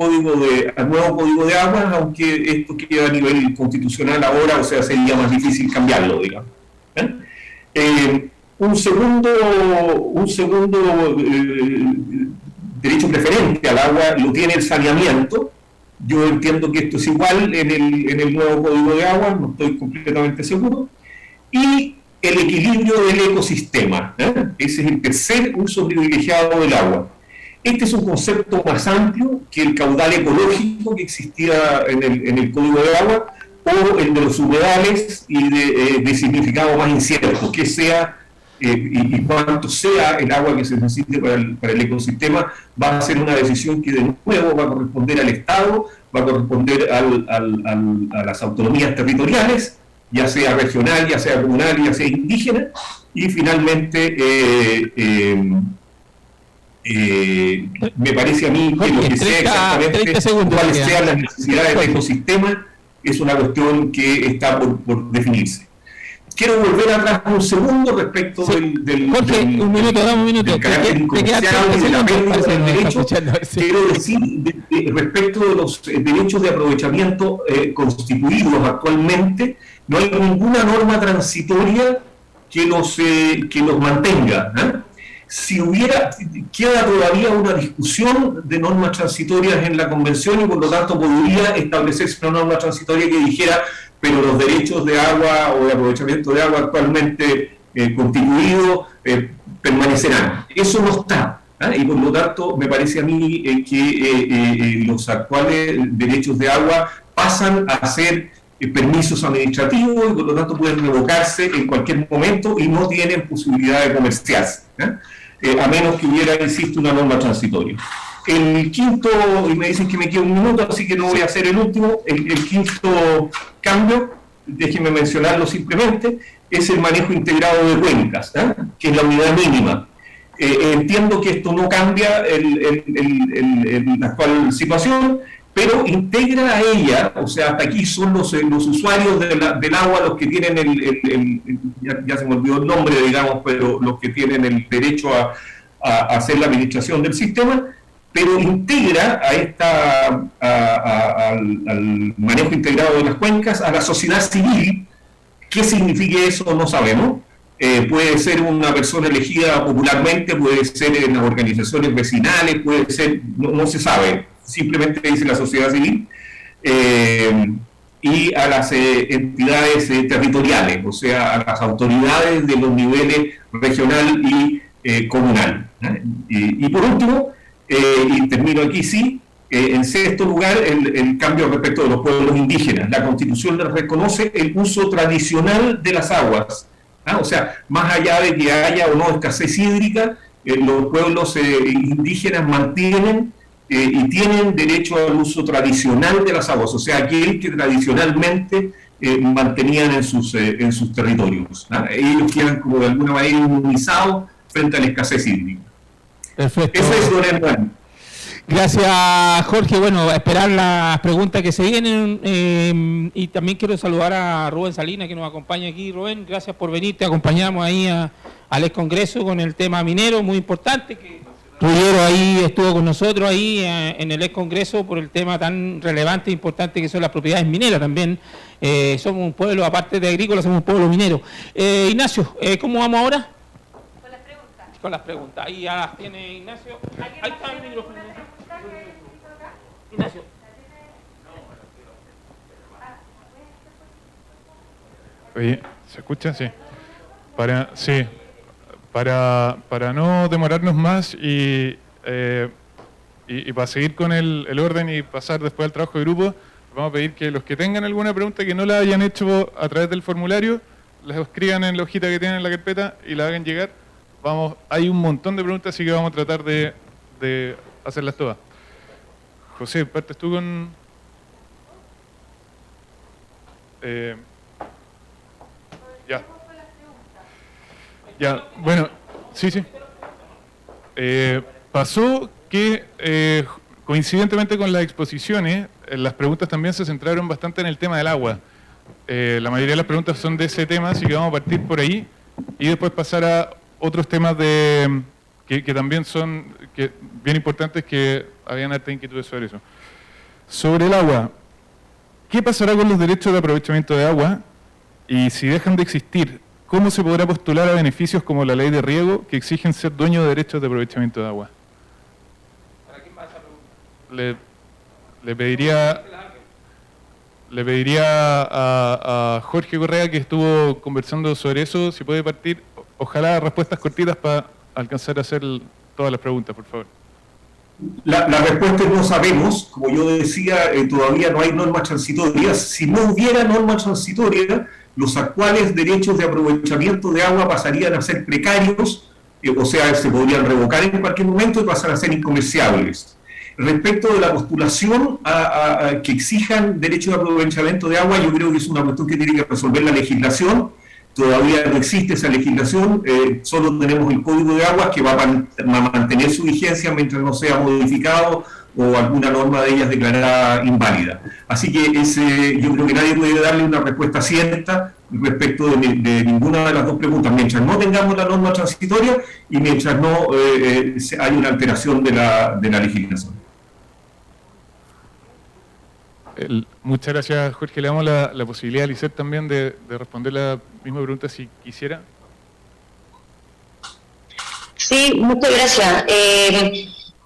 Código de Aguas, aunque esto queda a nivel constitucional ahora, o sea, sería más difícil cambiarlo, digamos. Un segundo derecho preferente al agua lo tiene el saneamiento. Yo entiendo que esto es igual en el nuevo Código de Agua, no estoy completamente seguro. Y el equilibrio del ecosistema, ese es el tercer uso privilegiado del agua. Este es un concepto más amplio que el caudal ecológico que existía en el Código de Agua, o el de los humedales y de significado más incierto, que sea y cuánto sea el agua que se necesite para el ecosistema, va a ser una decisión que de nuevo va a corresponder al Estado, va a corresponder a las autonomías territoriales, ya sea regional, ya sea comunal, ya sea indígena, y finalmente me parece a mí que lo que sea exactamente cuáles sean las necesidades del ecosistema es una cuestión que está por definirse. Quiero volver atrás un segundo respecto del Jorge, un minuto. Del carácter incomercial y de la pérdida del derecho. Quiero decir, respecto de los derechos de aprovechamiento constituidos actualmente, no hay ninguna norma transitoria que los mantenga. Si queda todavía una discusión de normas transitorias en la Convención y por lo tanto podría establecerse una norma transitoria que dijera pero los derechos de agua o de aprovechamiento de agua actualmente constituidos permanecerán. Eso no está, y por lo tanto me parece a mí que los actuales derechos de agua pasan a ser permisos administrativos y por lo tanto pueden revocarse en cualquier momento y no tienen posibilidad de comerciarse, a menos que hubiera, insisto, una norma transitoria. El quinto, y me dicen que me queda un minuto, así que no voy a hacer el último, el quinto cambio, déjenme mencionarlo simplemente, es el manejo integrado de cuencas, que es la unidad mínima. Entiendo que esto no cambia la actual situación, pero integra a ella, o sea, hasta aquí son los usuarios del agua los que tienen ya se me olvidó el nombre, digamos, pero los que tienen el derecho a hacer la administración del sistema, pero integra al manejo integrado de las cuencas a la sociedad civil. ¿Qué significa eso? No sabemos. Puede ser una persona elegida popularmente, puede ser en las organizaciones vecinales, puede ser, no se sabe, simplemente dice la sociedad civil, y a las entidades territoriales, o sea, a las autoridades de los niveles regional y comunal. Y por último, y termino aquí, en sexto lugar, el cambio respecto de los pueblos indígenas. La Constitución les reconoce el uso tradicional de las aguas. O sea, más allá de que haya o no escasez hídrica, los pueblos indígenas mantienen y tienen derecho al uso tradicional de las aguas, o sea, aquel que tradicionalmente mantenían en sus territorios. Ellos quedan como de alguna manera inmunizados frente a la escasez hídrica. Perfecto. Eso es, don Hernán. Gracias, Jorge. Bueno, a esperar las preguntas que se vienen. Y también quiero saludar a Rubén Salinas, que nos acompaña aquí. Rubén, gracias por venir. Te acompañamos ahí al ex-congreso con el tema minero, muy importante, que Ruggiero ahí estuvo con nosotros ahí en el ex-congreso por el tema tan relevante e importante que son las propiedades mineras también. Somos un pueblo, aparte de agrícola, somos un pueblo minero. Ignacio, ¿cómo vamos ahora? Con las preguntas. Ahí ya las tiene Ignacio. Ahí está el micrófono. Ignacio. Oye, ¿se escucha? Sí. Para no demorarnos más y para seguir con el orden y pasar después al trabajo de grupo, vamos a pedir que los que tengan alguna pregunta que no la hayan hecho a través del formulario, las escriban en la hojita que tienen en la carpeta y la hagan llegar. Hay un montón de preguntas, así que vamos a tratar de hacerlas todas. José, partes tú con... Ya, bueno, sí. Pasó que, coincidentemente con las exposiciones, las preguntas también se centraron bastante en el tema del agua. La mayoría de las preguntas son de ese tema, así que vamos a partir por ahí y después pasar a otros temas que también son bien importantes, que habían harta inquietudes sobre eso. Sobre el agua, ¿qué pasará con los derechos de aprovechamiento de agua? Y si dejan de existir, ¿cómo se podrá postular a beneficios como la ley de riego que exigen ser dueños de derechos de aprovechamiento de agua? ¿Para quién va esa pregunta? Le pediría a Jorge Correa, que estuvo conversando sobre eso, si puede partir, ojalá respuestas cortitas para alcanzar a hacer todas las preguntas, por favor. La respuesta es no sabemos. Como yo decía, todavía no hay normas transitorias. Si no hubiera normas transitorias, los actuales derechos de aprovechamiento de agua pasarían a ser precarios, o sea, se podrían revocar en cualquier momento y pasar a ser incomerciables. Respecto de la postulación a que exijan derechos de aprovechamiento de agua, yo creo que es una cuestión que tiene que resolver la legislación. Todavía no existe esa legislación, solo tenemos el Código de Aguas que va a mantener su vigencia mientras no sea modificado o alguna norma de ellas declarada inválida. Así que yo creo que nadie puede darle una respuesta cierta respecto de ninguna de las dos preguntas, mientras no tengamos la norma transitoria y mientras no hay una alteración de la legislación. Muchas gracias, Jorge. Le damos la posibilidad a Lisette también de responder la misma pregunta si quisiera. Sí, muchas gracias.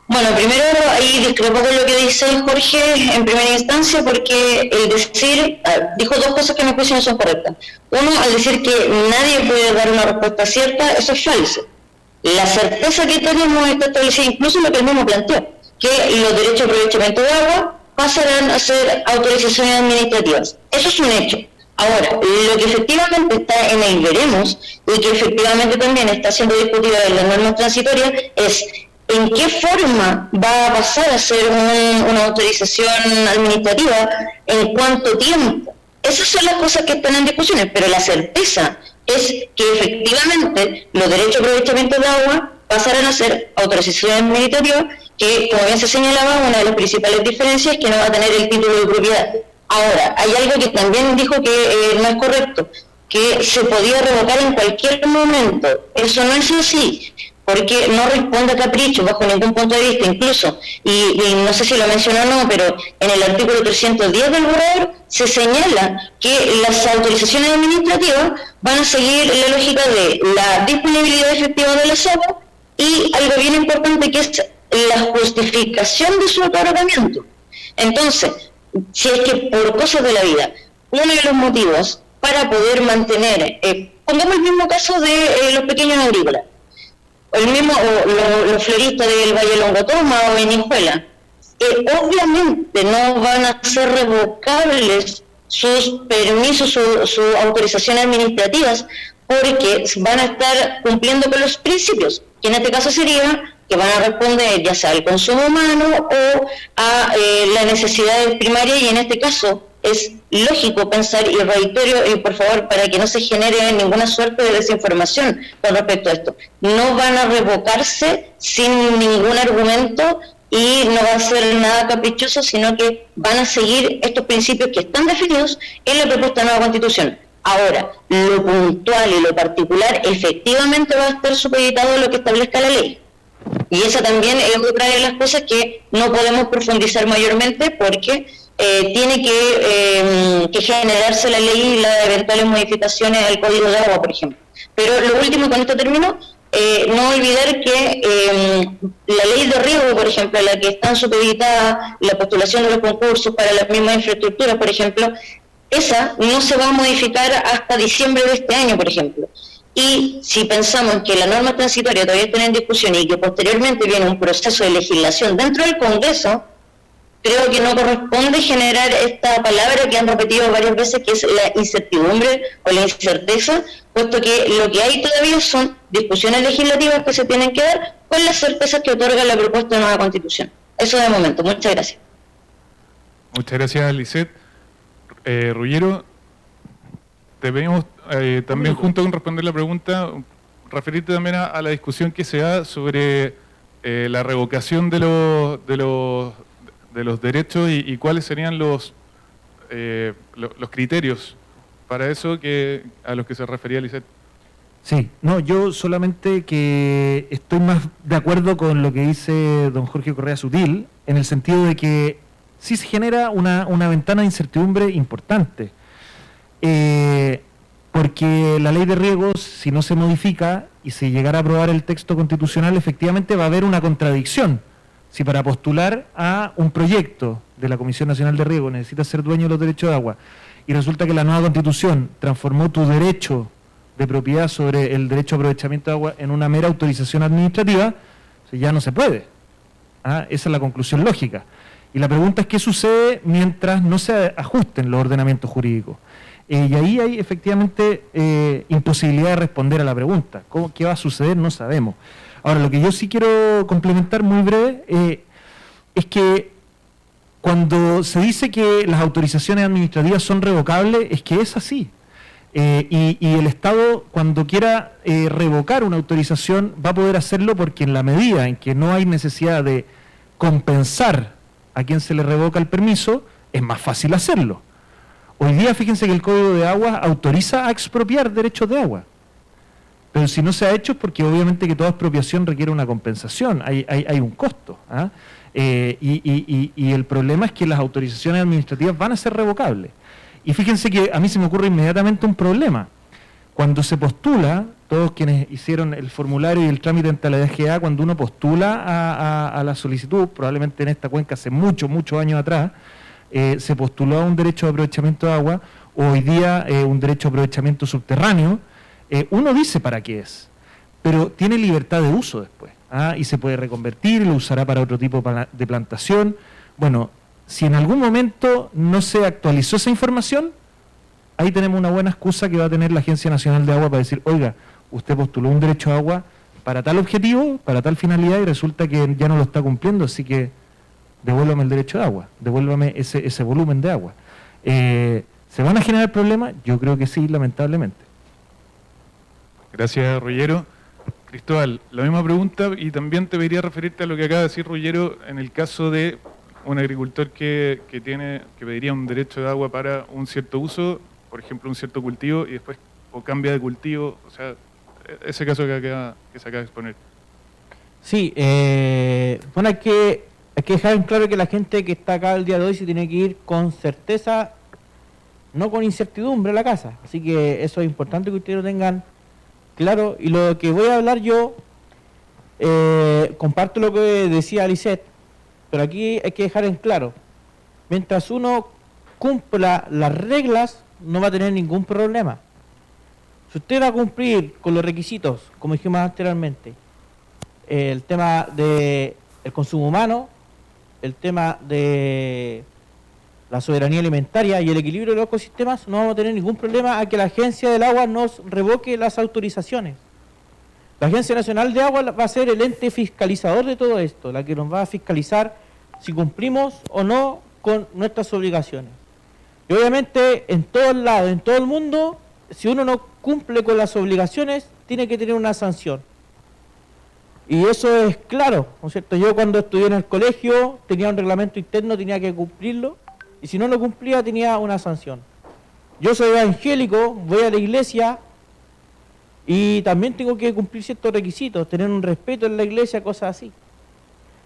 Bueno, primero ahí discrepo con lo que dice Jorge en primera instancia, porque el decir, dijo dos cosas que me parecen no son correctas. Uno, al decir que nadie puede dar una respuesta cierta, eso es falso. La certeza que tenemos está establecida incluso en lo que él mismo planteó, que los derechos de aprovechamiento de agua pasarán a ser autorizaciones administrativas. Eso es un hecho. Ahora, lo que efectivamente está en el veremos y que efectivamente también está siendo discutido en las normas transitorias es en qué forma va a pasar a ser una autorización administrativa, en cuánto tiempo. Esas son las cosas que están en discusiones, pero la certeza es que efectivamente los derechos de aprovechamiento de agua pasarán a ser autorizaciones administrativas, que, como bien se señalaba, una de las principales diferencias es que no va a tener el título de propiedad. Ahora, hay algo que también dijo que no es correcto, que se podía revocar en cualquier momento. Eso no es así, porque no responde a capricho bajo ningún punto de vista, incluso, y no sé si lo mencionó o no, pero en el artículo 310 del borrador se señala que las autorizaciones administrativas van a seguir la lógica de la disponibilidad efectiva de las aguas y algo bien importante que es la justificación de su otorgamiento. Entonces, si es que por cosas de la vida, uno de los motivos para poder mantener, pongamos el mismo caso de los pequeños agrícolas, los floristas del Valle Longotoma o Venezuela, obviamente no van a ser revocables sus permisos, sus autorizaciones administrativas, porque van a estar cumpliendo con los principios, que en este caso sería que van a responder ya sea al consumo humano o a las necesidades primarias, y en este caso es lógico pensar, y reitero, por favor, para que no se genere ninguna suerte de desinformación con respecto a esto, no van a revocarse sin ningún argumento y no va a ser nada caprichoso, sino que van a seguir estos principios que están definidos en la propuesta de nueva Constitución. Ahora, lo puntual y lo particular efectivamente va a estar supeditado a lo que establezca la ley. Y esa también es otra de las cosas que no podemos profundizar mayormente, porque tiene que generarse la ley y las eventuales modificaciones al Código de Agua, por ejemplo. Pero lo último, con esto termino, no olvidar que la ley de riego, por ejemplo, la que están supeditadas la postulación de los concursos para las mismas infraestructuras, por ejemplo, esa no se va a modificar hasta diciembre de este año, por ejemplo. Y si pensamos que la norma transitoria todavía está en discusión y que posteriormente viene un proceso de legislación dentro del Congreso, creo que no corresponde generar esta palabra que han repetido varias veces, que es la incertidumbre o la incerteza, puesto que lo que hay todavía son discusiones legislativas que se tienen que dar con las certezas que otorga la propuesta de nueva Constitución. Eso de momento. Muchas gracias. Muchas gracias, Lisette. Ruggiero, te pedimos también, junto con responder la pregunta, referirte también a la discusión que se da sobre la revocación de los derechos y cuáles serían los criterios para eso a los que se refería Lisette. Sí, no, yo solamente que estoy más de acuerdo con lo que dice don Jorge Correa Sutil, en el sentido de que sí se genera una ventana de incertidumbre importante, porque la ley de riegos, si no se modifica y se llegara a aprobar el texto constitucional, efectivamente va a haber una contradicción. Si para postular a un proyecto de la Comisión Nacional de Riego necesitas ser dueño de los derechos de agua, y resulta que la nueva Constitución transformó tu derecho de propiedad sobre el derecho a aprovechamiento de agua en una mera autorización administrativa, ya no se puede. Esa es la conclusión lógica. Y la pregunta es qué sucede mientras no se ajusten los ordenamientos jurídicos. Y ahí hay efectivamente imposibilidad de responder a la pregunta. ¿Qué va a suceder? No sabemos. Ahora, lo que yo sí quiero complementar muy breve es que cuando se dice que las autorizaciones administrativas son revocables, es que es así. Y el Estado, cuando quiera revocar una autorización, va a poder hacerlo porque en la medida en que no hay necesidad de compensar a quien se le revoca el permiso, es más fácil hacerlo. Hoy día, fíjense que el Código de Aguas autoriza a expropiar derechos de agua. Pero si no se ha hecho es porque obviamente que toda expropiación requiere una compensación, hay un costo. Y el problema es que las autorizaciones administrativas van a ser revocables. Y fíjense que a mí se me ocurre inmediatamente un problema. Cuando se postula, todos quienes hicieron el formulario y el trámite ante la DGA, cuando uno postula a la solicitud, probablemente en esta cuenca hace muchos años atrás, se postuló a un derecho de aprovechamiento de agua, o hoy día un derecho de aprovechamiento subterráneo, uno dice para qué es, pero tiene libertad de uso después, y se puede reconvertir, lo usará para otro tipo de plantación. Bueno, si en algún momento no se actualizó esa información, ahí tenemos una buena excusa que va a tener la Agencia Nacional de Agua para decir, oiga, usted postuló un derecho a agua para tal objetivo, para tal finalidad, y resulta que ya no lo está cumpliendo, así que devuélvame el derecho de agua, devuélvame ese volumen de agua. ¿Se van a generar problemas? Yo creo que sí, lamentablemente. Gracias, Ruggiero. Cristóbal, la misma pregunta, y también te debería referirte a lo que acaba de decir Ruggiero en el caso de un agricultor que pediría un derecho de agua para un cierto uso, por ejemplo un cierto cultivo, y después o cambia de cultivo, o sea, ese caso que se acaba de exponer. Sí, bueno, hay que dejar en claro que la gente que está acá el día de hoy se tiene que ir con certeza, no con incertidumbre a la casa, así que eso es importante que ustedes lo tengan claro. Y lo que voy a hablar yo, comparto lo que decía Lisette, pero aquí hay que dejar en claro, mientras uno cumpla las reglas, no va a tener ningún problema. Si usted va a cumplir con los requisitos, como dijimos anteriormente, el tema del consumo humano, el tema de la soberanía alimentaria y el equilibrio de los ecosistemas, no vamos a tener ningún problema a que la Agencia del Agua nos revoque las autorizaciones. La Agencia Nacional de Agua va a ser el ente fiscalizador de todo esto, la que nos va a fiscalizar si cumplimos o no con nuestras obligaciones. Y obviamente en todos lados, en todo el mundo, si uno no cumple con las obligaciones, tiene que tener una sanción. Y eso es claro, ¿no es cierto? Yo cuando estudié en el colegio tenía un reglamento interno, tenía que cumplirlo, y si no lo cumplía tenía una sanción. Yo soy evangélico, voy a la iglesia y también tengo que cumplir ciertos requisitos, tener un respeto en la iglesia, cosas así.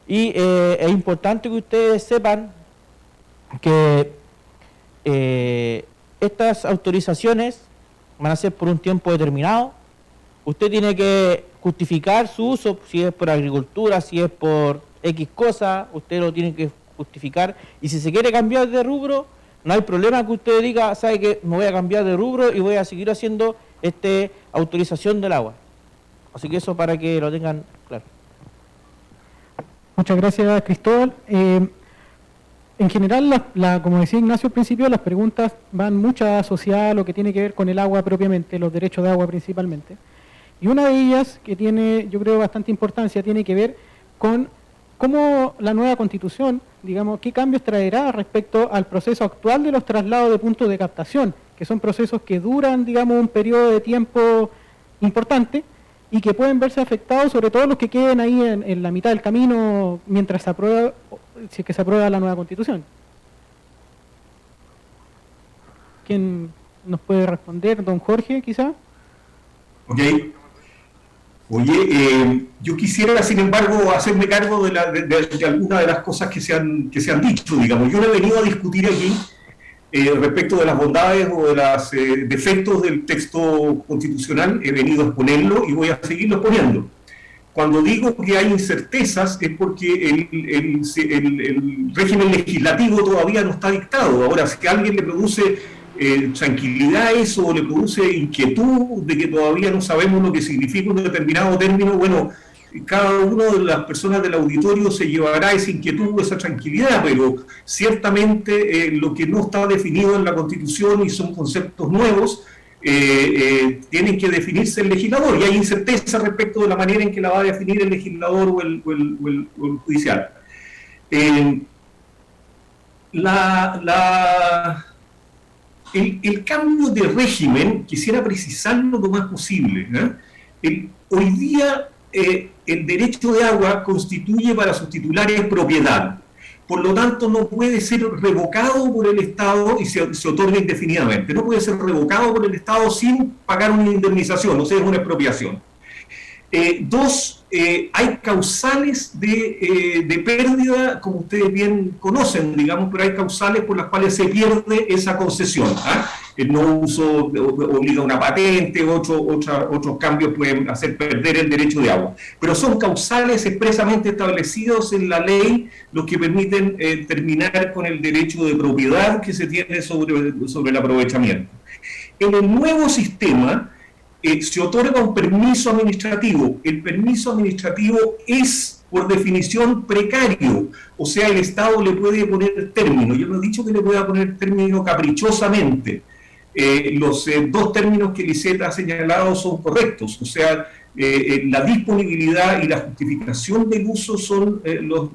Y es importante que ustedes sepan que estas autorizaciones van a ser por un tiempo determinado. Usted tiene que justificar su uso, si es por agricultura, si es por X cosa, usted lo tiene que justificar. Y si se quiere cambiar de rubro, no hay problema que usted diga, sabe que me voy a cambiar de rubro y voy a seguir haciendo autorización del agua. Así que eso para que lo tengan claro. Muchas gracias, Cristóbal. En general, como decía Ignacio al principio, las preguntas van muchas asociadas a lo que tiene que ver con el agua propiamente, los derechos de agua principalmente. Y una de ellas, que tiene, yo creo, bastante importancia, tiene que ver con cómo la nueva Constitución, digamos, qué cambios traerá respecto al proceso actual de los traslados de puntos de captación, que son procesos que duran, digamos, un periodo de tiempo importante y que pueden verse afectados, sobre todo los que queden ahí en la mitad del camino mientras se aprueba, si es que se aprueba la nueva Constitución. ¿Quién nos puede responder? ¿Don Jorge, quizá? Ok. Oye, yo quisiera, sin embargo, hacerme cargo de algunas de las cosas que se han dicho, digamos. Yo no he venido a discutir aquí respecto de las bondades o de los defectos del texto constitucional, he venido a exponerlo y voy a seguirlo exponiendo. Cuando digo que hay incertezas es porque el régimen legislativo todavía no está dictado. Ahora, si a alguien le produce tranquilidad eso, o le produce inquietud de que todavía no sabemos lo que significa un determinado término, bueno, cada una de las personas del auditorio se llevará esa inquietud, esa tranquilidad, pero ciertamente lo que no está definido en la Constitución y son conceptos nuevos, tienen que definirse el legislador, y hay incerteza respecto de la manera en que la va a definir el legislador o el judicial. El cambio de régimen, quisiera precisarlo lo más posible, hoy día el derecho de agua constituye para sus titulares propiedad, por lo tanto no puede ser revocado por el Estado y se otorga indefinidamente, no puede ser revocado por el Estado sin pagar una indemnización, o sea, es una expropiación. Dos, hay causales de pérdida, como ustedes bien conocen, digamos, pero hay causales por las cuales se pierde esa concesión. El no uso obliga a una patente, otros cambios pueden hacer perder el derecho de agua. Pero son causales expresamente establecidos en la ley los que permiten terminar con el derecho de propiedad que se tiene sobre el aprovechamiento. En el nuevo sistema, se otorga un permiso administrativo. El permiso administrativo es, por definición, precario. O sea, el Estado le puede poner término. Yo no he dicho que le pueda poner término caprichosamente. Los dos términos que Lisette ha señalado son correctos. O sea, la disponibilidad y la justificación del uso son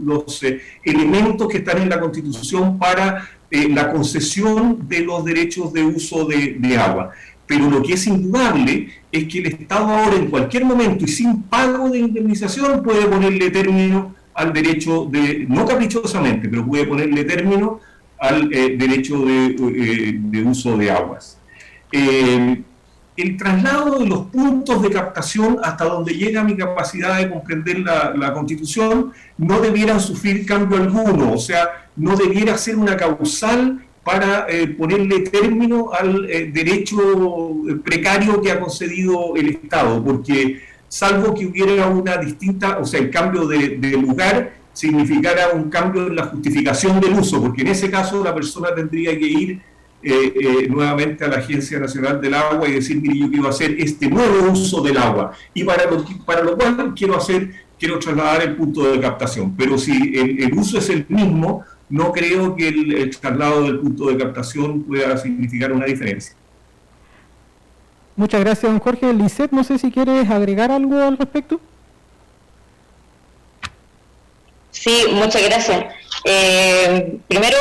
los elementos que están en la Constitución para la concesión de los derechos de uso de agua. Pero lo que es indudable es que el Estado ahora, en cualquier momento y sin pago de indemnización, puede ponerle término al derecho no caprichosamente, pero puede ponerle término al derecho de uso de aguas. El traslado de los puntos de captación, hasta donde llega mi capacidad de comprender la Constitución, no debieran sufrir cambio alguno, o sea, no debiera ser una causal para ponerle término al derecho precario que ha concedido el Estado, porque salvo que hubiera una distinta, o sea, el cambio de lugar significara un cambio en la justificación del uso, porque en ese caso la persona tendría que ir nuevamente a la Agencia Nacional del Agua y decir, mire, yo quiero hacer este nuevo uso del agua, y para lo cual quiero trasladar el punto de captación. Pero si el uso es el mismo, no creo que el traslado del punto de captación pueda significar una diferencia. Muchas gracias, don Jorge. Lisette, no sé si quieres agregar algo al respecto. Sí, muchas gracias. Primero,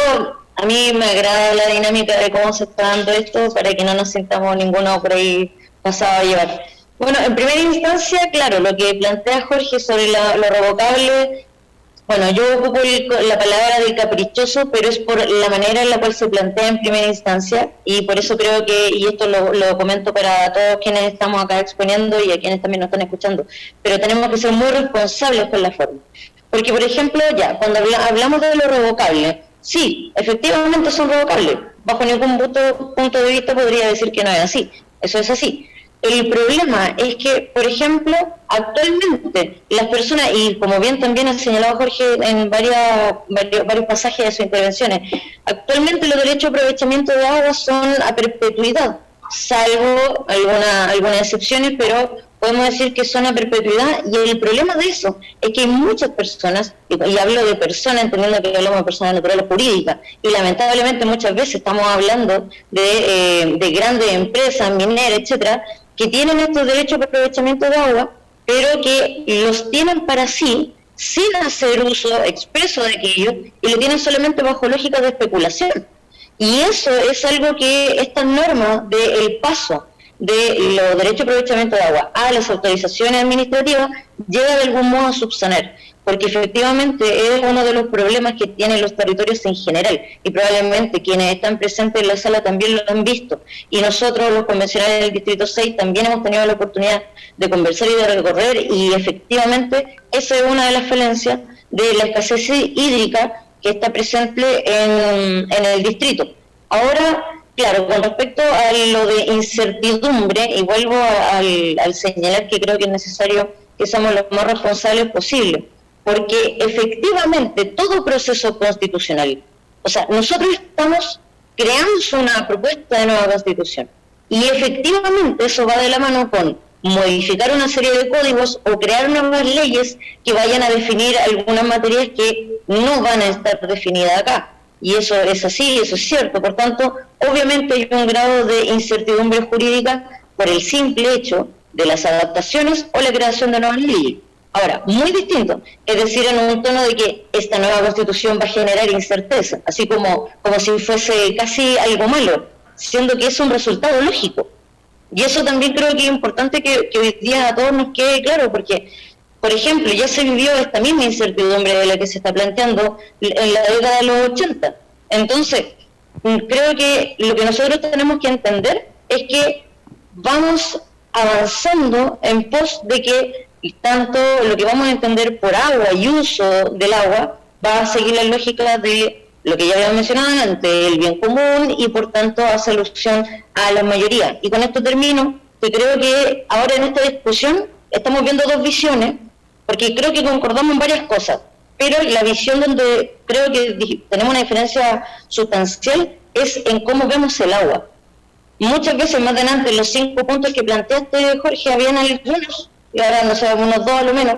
a mí me agrada la dinámica de cómo se está dando esto para que no nos sintamos ninguno por ahí pasado a llevar. Bueno, en primera instancia, claro, lo que plantea Jorge sobre lo revocable. Bueno, yo ocupo la palabra del caprichoso, pero es por la manera en la cual se plantea en primera instancia, y por eso creo que, y esto lo comento para todos quienes estamos acá exponiendo y a quienes también nos están escuchando, pero tenemos que ser muy responsables con la forma. Porque, por ejemplo, ya, cuando hablamos de lo revocable, sí, efectivamente son revocables. Bajo ningún punto de vista podría decir que no es así. Eso es así. El problema es que, por ejemplo, actualmente las personas, y como bien también ha señalado Jorge en varios pasajes de sus intervenciones, actualmente los derechos de aprovechamiento de agua son a perpetuidad, salvo algunas excepciones, pero podemos decir que son a perpetuidad, y el problema de eso es que hay muchas personas, y hablo de personas entendiendo que hablamos de personas naturales jurídicas, y lamentablemente muchas veces estamos hablando de grandes empresas, mineras, etcétera, que tienen estos derechos de aprovechamiento de agua, pero que los tienen para sí, sin hacer uso expreso de aquello, y lo tienen solamente bajo lógica de especulación. Y eso es algo que esta norma del paso de los derechos de aprovechamiento de agua a las autorizaciones administrativas llega de algún modo a subsanar, porque efectivamente es uno de los problemas que tienen los territorios en general, y probablemente quienes están presentes en la sala también lo han visto, y nosotros los convencionales del Distrito 6 también hemos tenido la oportunidad de conversar y de recorrer, y efectivamente esa es una de las falencias de la escasez hídrica que está presente en el distrito. Ahora, claro, con respecto a lo de incertidumbre, y vuelvo al señalar que creo que es necesario que seamos los más responsables posible, porque efectivamente todo proceso constitucional, o sea, nosotros estamos creando una propuesta de nueva constitución, y efectivamente eso va de la mano con modificar una serie de códigos o crear nuevas leyes que vayan a definir algunas materias que no van a estar definidas acá. Y eso es así, eso es cierto. Por tanto, obviamente hay un grado de incertidumbre jurídica por el simple hecho de las adaptaciones o la creación de nuevas leyes. Ahora, muy distinto, es decir, en un tono de que esta nueva constitución va a generar incerteza, así como si fuese casi algo malo, siendo que es un resultado lógico. Y eso también creo que es importante que hoy día a todos nos quede claro, porque, por ejemplo, ya se vivió esta misma incertidumbre de la que se está planteando en la década de los 80. Entonces, creo que lo que nosotros tenemos que entender es que vamos avanzando en pos de que tanto lo que vamos a entender por agua y uso del agua va a seguir la lógica de lo que ya habíamos mencionado antes, el bien común, y por tanto hace alusión a la mayoría. Y con esto termino, que creo que ahora en esta discusión estamos viendo dos visiones, porque creo que concordamos en varias cosas, pero la visión donde creo que tenemos una diferencia sustancial es en cómo vemos el agua. Muchas veces más adelante, los 5 puntos que planteaste, Jorge, habían algunos, y ahora no sé, unos 2 a lo menos,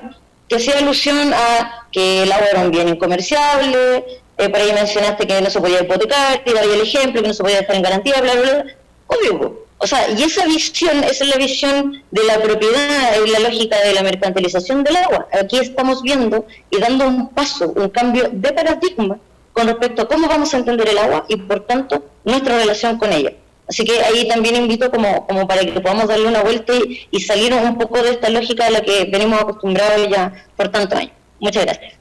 que hacía alusión a que el agua era un bien incomerciable. Por ahí mencionaste que no se podía hipotecar, y daría el ejemplo, que no se podía dejar en garantía, bla, bla, bla. Obvio. O sea, y esa es la visión de la propiedad, y la lógica de la mercantilización del agua. Aquí estamos viendo y dando un paso, un cambio de paradigma con respecto a cómo vamos a entender el agua y, por tanto, nuestra relación con ella. Así que ahí también invito como para que podamos darle una vuelta y salir un poco de esta lógica a la que venimos acostumbrados ya por tantos años. Muchas gracias.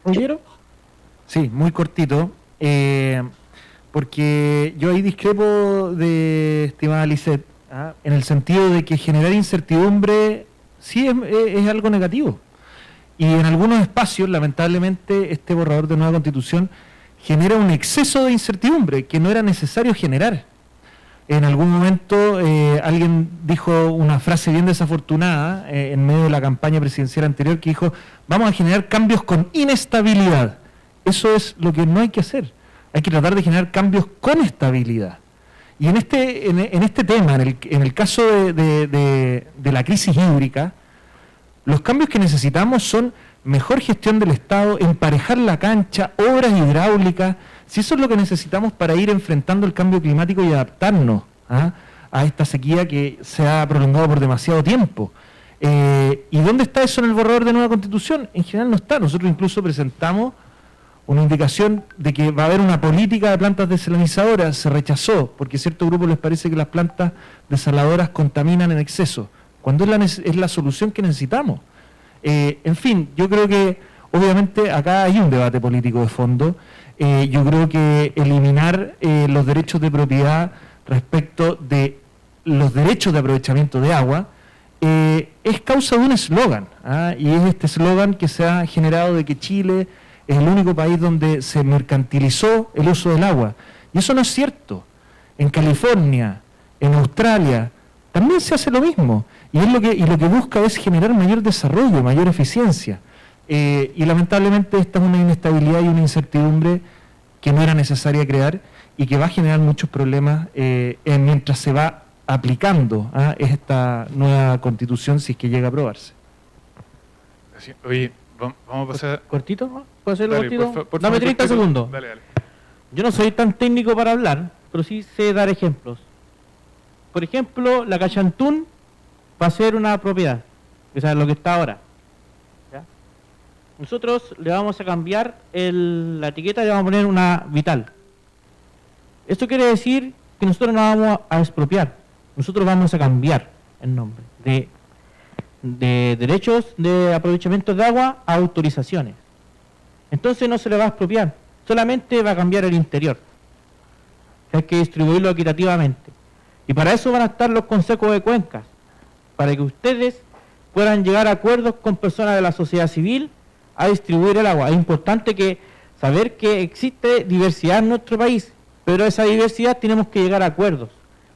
¿Ruggiero? Sí, muy cortito, porque yo ahí discrepo de estimada Lisette, en el sentido de que generar incertidumbre sí es algo negativo. Y en algunos espacios, lamentablemente, este borrador de nueva constitución genera un exceso de incertidumbre que no era necesario generar. En algún momento alguien dijo una frase bien desafortunada en medio de la campaña presidencial anterior, que dijo: vamos a generar cambios con inestabilidad. Eso es lo que no hay que hacer. Hay que tratar de generar cambios con estabilidad. Y en este tema, en el caso de la crisis hídrica, los cambios que necesitamos son mejor gestión del Estado, emparejar la cancha, obras hidráulicas. Si eso es lo que necesitamos para ir enfrentando el cambio climático y adaptarnos a esta sequía que se ha prolongado por demasiado tiempo. ¿Y dónde está eso en el borrador de nueva constitución? En general no está. Nosotros incluso presentamos una indicación de que va a haber una política de plantas desalinizadoras. Se rechazó, porque a cierto grupo les parece que las plantas desaladoras contaminan en exceso, cuando es la solución que necesitamos. En fin, yo creo que obviamente acá hay un debate político de fondo. Yo creo que eliminar los derechos de propiedad respecto de los derechos de aprovechamiento de agua es causa de un eslogan, y es este eslogan que se ha generado de que Chile es el único país donde se mercantilizó el uso del agua. Y eso no es cierto. En California, en Australia, también se hace lo mismo. Y lo que busca es generar mayor desarrollo, mayor eficiencia. Y lamentablemente esta es una inestabilidad y una incertidumbre que no era necesaria crear y que va a generar muchos problemas mientras se va aplicando esta nueva constitución si es que llega a aprobarse. Oye, vamos a pasar... ¿Cortito? ¿No? ¿Puedo hacerlo Dale, cortito? por Dame favor, 30 cortito. segundos. Dale. Yo no soy tan técnico para hablar, pero sí sé dar ejemplos. Por ejemplo, la Cachantún va a ser una propiedad, o sea, lo que está ahora. ¿Ya? Nosotros le vamos a cambiar la etiqueta y le vamos a poner una vital. Esto quiere decir que nosotros no vamos a expropiar, nosotros vamos a cambiar el nombre de derechos de aprovechamiento de agua a autorizaciones. Entonces no se le va a expropiar, solamente va a cambiar el interior. Hay que distribuirlo equitativamente. Y para eso van a estar los consejos de cuencas, para que ustedes puedan llegar a acuerdos con personas de la sociedad civil a distribuir el agua. Es importante saber que existe diversidad en nuestro país, pero esa diversidad tenemos que llegar a acuerdos,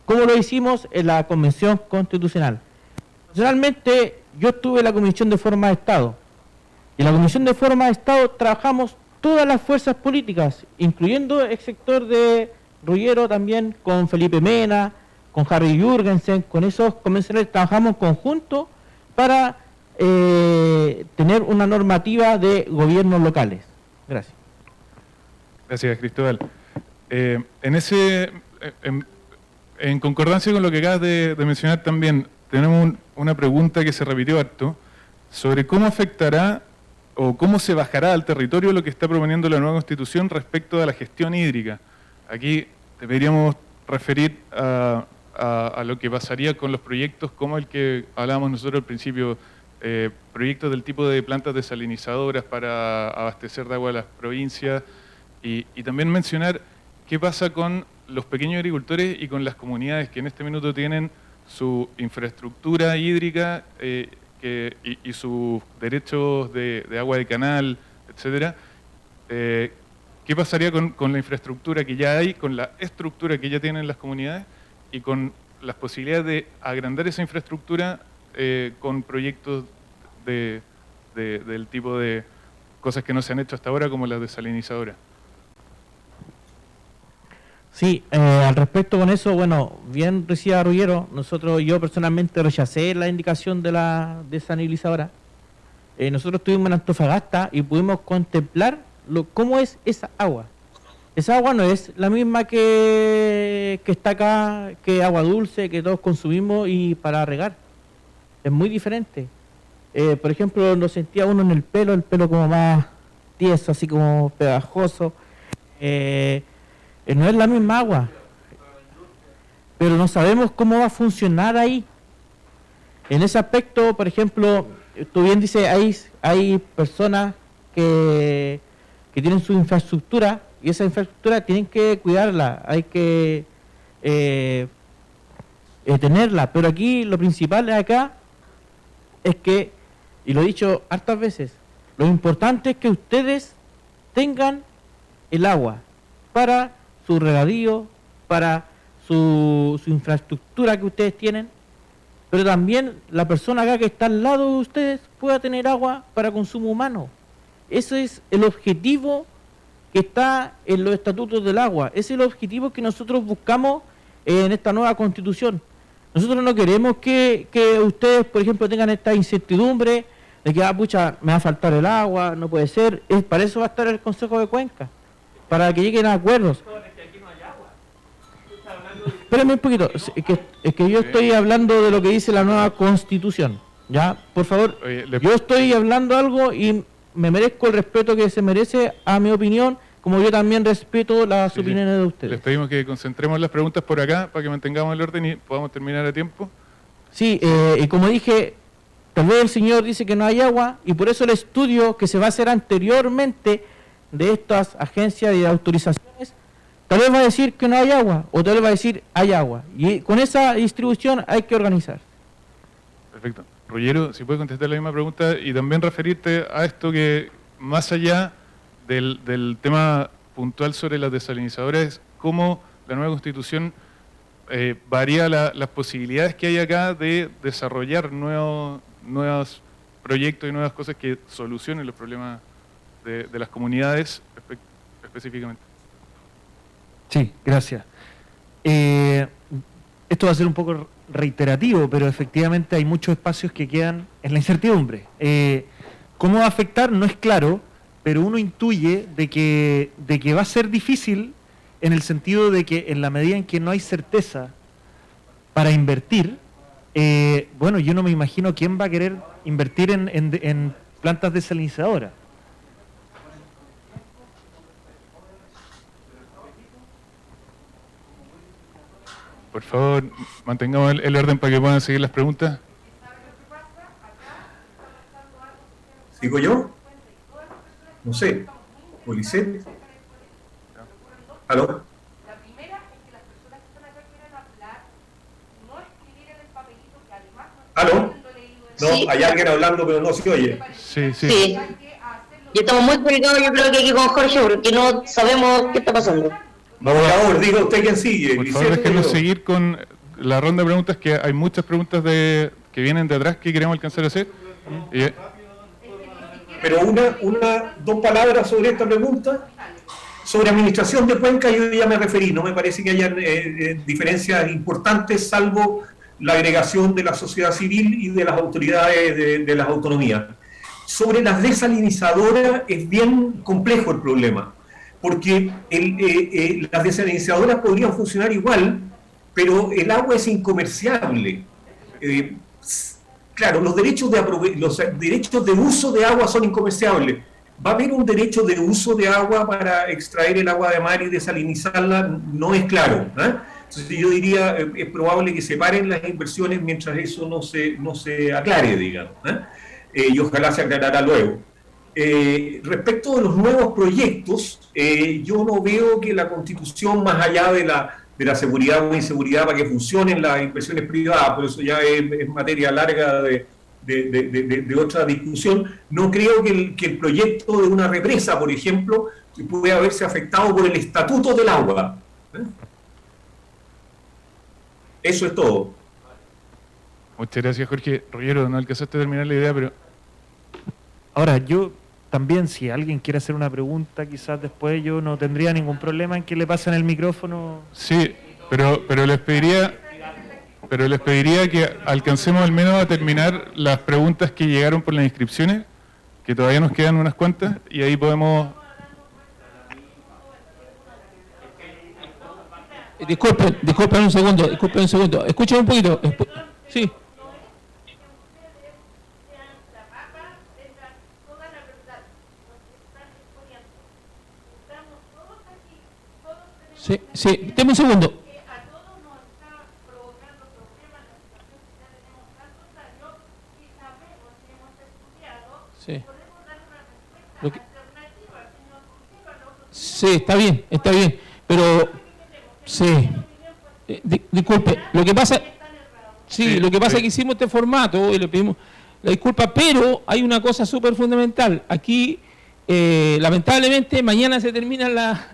como lo hicimos en la Convención Constitucional. Personalmente, yo estuve en la Comisión de Forma de Estado, y en la Comisión de Forma de Estado trabajamos todas las fuerzas políticas, incluyendo el sector de Ruggiero también, con Felipe Mena, con Harry Jürgensen, con esos convencionales trabajamos en conjunto para tener una normativa de gobiernos locales. Gracias. Gracias, Cristóbal. En concordancia con lo que acabas de mencionar también, tenemos una pregunta que se repitió harto sobre cómo afectará o cómo se bajará al territorio lo que está proponiendo la nueva Constitución respecto a la gestión hídrica. Aquí deberíamos referir a lo que pasaría con los proyectos como el que hablábamos nosotros al principio, proyectos del tipo de plantas desalinizadoras para abastecer de agua a las provincias y también mencionar qué pasa con los pequeños agricultores y con las comunidades que en este minuto tienen su infraestructura hídrica y sus derechos de agua de canal, etcétera. ¿Qué pasaría con la infraestructura que ya hay, con la estructura que ya tienen las comunidades y con las posibilidades de agrandar esa infraestructura con proyectos del tipo de cosas que no se han hecho hasta ahora, como las desalinizadoras? Sí, al respecto con eso, bueno, bien decía Ruggiero, yo personalmente rechacé la indicación de la desalinizadora. Nosotros estuvimos en Antofagasta y pudimos contemplar cómo es esa agua. Esa agua no es la misma que está acá, que agua dulce, que todos consumimos y para regar. Es muy diferente. Por ejemplo, lo sentía uno en el pelo como más tieso, así como pegajoso. No es la misma agua, pero no sabemos cómo va a funcionar ahí. En ese aspecto, por ejemplo, tú bien dices, hay personas que tienen su infraestructura y esa infraestructura tienen que cuidarla, hay que tenerla, pero aquí lo principal acá es que, y lo he dicho hartas veces, lo importante es que ustedes tengan el agua para su regadío, para su infraestructura que ustedes tienen, pero también la persona acá que está al lado de ustedes pueda tener agua para consumo humano. Ese es el objetivo que está en los estatutos del agua, ese es el objetivo que nosotros buscamos en esta nueva Constitución. Nosotros no queremos que ustedes, por ejemplo, tengan esta incertidumbre de que, pucha, me va a faltar el agua, no puede ser. Para eso va a estar el Consejo de Cuenca, para que lleguen a acuerdos. Espérame un poquito, es que yo estoy hablando de lo que dice la nueva Constitución, ¿ya? Por favor, yo estoy hablando algo y me merezco el respeto que se merece a mi opinión, como yo también respeto las opiniones de ustedes. Les pedimos que concentremos las preguntas por acá para que mantengamos el orden y podamos terminar a tiempo. Sí, y como dije, tal vez el señor dice que no hay agua y por eso el estudio que se va a hacer anteriormente de estas agencias de autorizaciones, tal vez va a decir que no hay agua o tal vez va a decir hay agua. Y con esa distribución hay que organizar. Perfecto. Ruggiero, si puedes contestar la misma pregunta y también referirte a esto que más allá del tema puntual sobre las desalinizadoras, cómo la nueva Constitución varía las posibilidades que hay acá de desarrollar nuevos proyectos y nuevas cosas que solucionen los problemas de las comunidades específicamente. Sí, gracias. Ese esto va a ser un poco reiterativo, pero efectivamente hay muchos espacios que quedan en la incertidumbre. ¿Cómo va a afectar? No es claro, pero uno intuye de que va a ser difícil en el sentido de que en la medida en que no hay certeza para invertir, bueno, yo no me imagino quién va a querer invertir en plantas desalinizadoras. Por favor, mantengamos el orden para que puedan seguir las preguntas. ¿Sigo yo? No sé. ¿Policet? ¿Aló? La primera es que las personas que están acá quieran hablar, no escribir en el papelito, que además no ¿Aló? Sí. No, hay alguien hablando pero no se oye. Sí, sí. Sí. Y estamos muy colgados, yo creo que aquí con Jorge, porque no sabemos qué está pasando. Por favor, diga usted quién sigue. Por favor, déjenos seguir con la ronda de preguntas, que hay muchas preguntas que vienen de atrás que queremos alcanzar a hacer. Pero dos palabras sobre esta pregunta. Sobre administración de Cuenca yo ya me referí, no me parece que haya diferencias importantes, salvo la agregación de la sociedad civil y de las autoridades de las autonomías. Sobre las desalinizadoras es bien complejo el problema, porque las desalinizadoras podrían funcionar igual, pero el agua es incomerciable. Claro, los derechos de uso de agua son incomerciables. ¿Va a haber un derecho de uso de agua para extraer el agua de mar y desalinizarla? No es claro, ¿eh? Entonces yo diría, es probable que se paren las inversiones mientras eso no se aclare, digamos, y ojalá se aclarará luego. Respecto de los nuevos proyectos, yo no veo que la Constitución, más allá de la seguridad o inseguridad para que funcionen las inversiones privadas, pero eso ya es materia larga de otra discusión, no creo que el proyecto de una represa, por ejemplo, pueda verse afectado por el estatuto del agua. Eso es todo. Muchas gracias, Jorge. Rollero, no alcanzaste a terminar la idea, pero... Ahora, yo también, si alguien quiere hacer una pregunta, quizás después yo no tendría ningún problema en que le pasen el micrófono. Sí, pero les pediría que alcancemos al menos a terminar las preguntas que llegaron por las inscripciones, que todavía nos quedan unas cuantas, y ahí podemos... Disculpen un segundo. Escuchen un poquito. Sí. Sí, deme un segundo. Sí. Sí, está bien, pero sí, disculpe, lo que pasa es que hicimos este formato y le pedimos la disculpa, pero hay una cosa súper fundamental. Aquí, lamentablemente, mañana se termina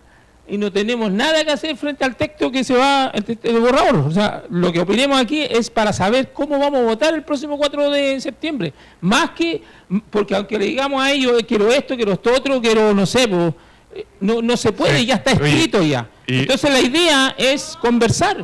y no tenemos nada que hacer frente al texto que se va, el borrador. O sea, lo que opinemos aquí es para saber cómo vamos a votar el próximo 4 de septiembre. Más que, porque aunque le digamos a ellos, quiero esto, quiero esto otro, quiero, no sé, pues, no se puede, sí, ya está escrito ya. Entonces la idea es conversar.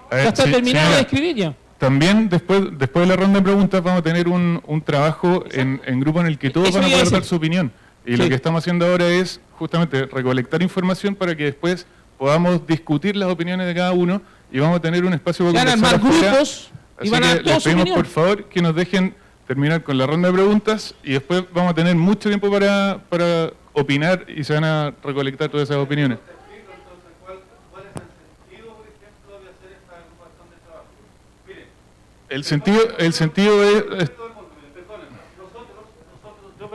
Ya está terminado de escribir ya. También después de la ronda de preguntas vamos a tener un trabajo en grupo en el que todos van a poder dar su opinión. Y lo que estamos haciendo ahora es justamente recolectar información para que después podamos discutir las opiniones de cada uno y vamos a tener un espacio para conversar afuera. Grupos y van a dar les pedimos por favor que nos dejen terminar con la ronda de preguntas y después vamos a tener mucho tiempo para opinar y se van a recolectar todas esas opiniones. El sentido es yo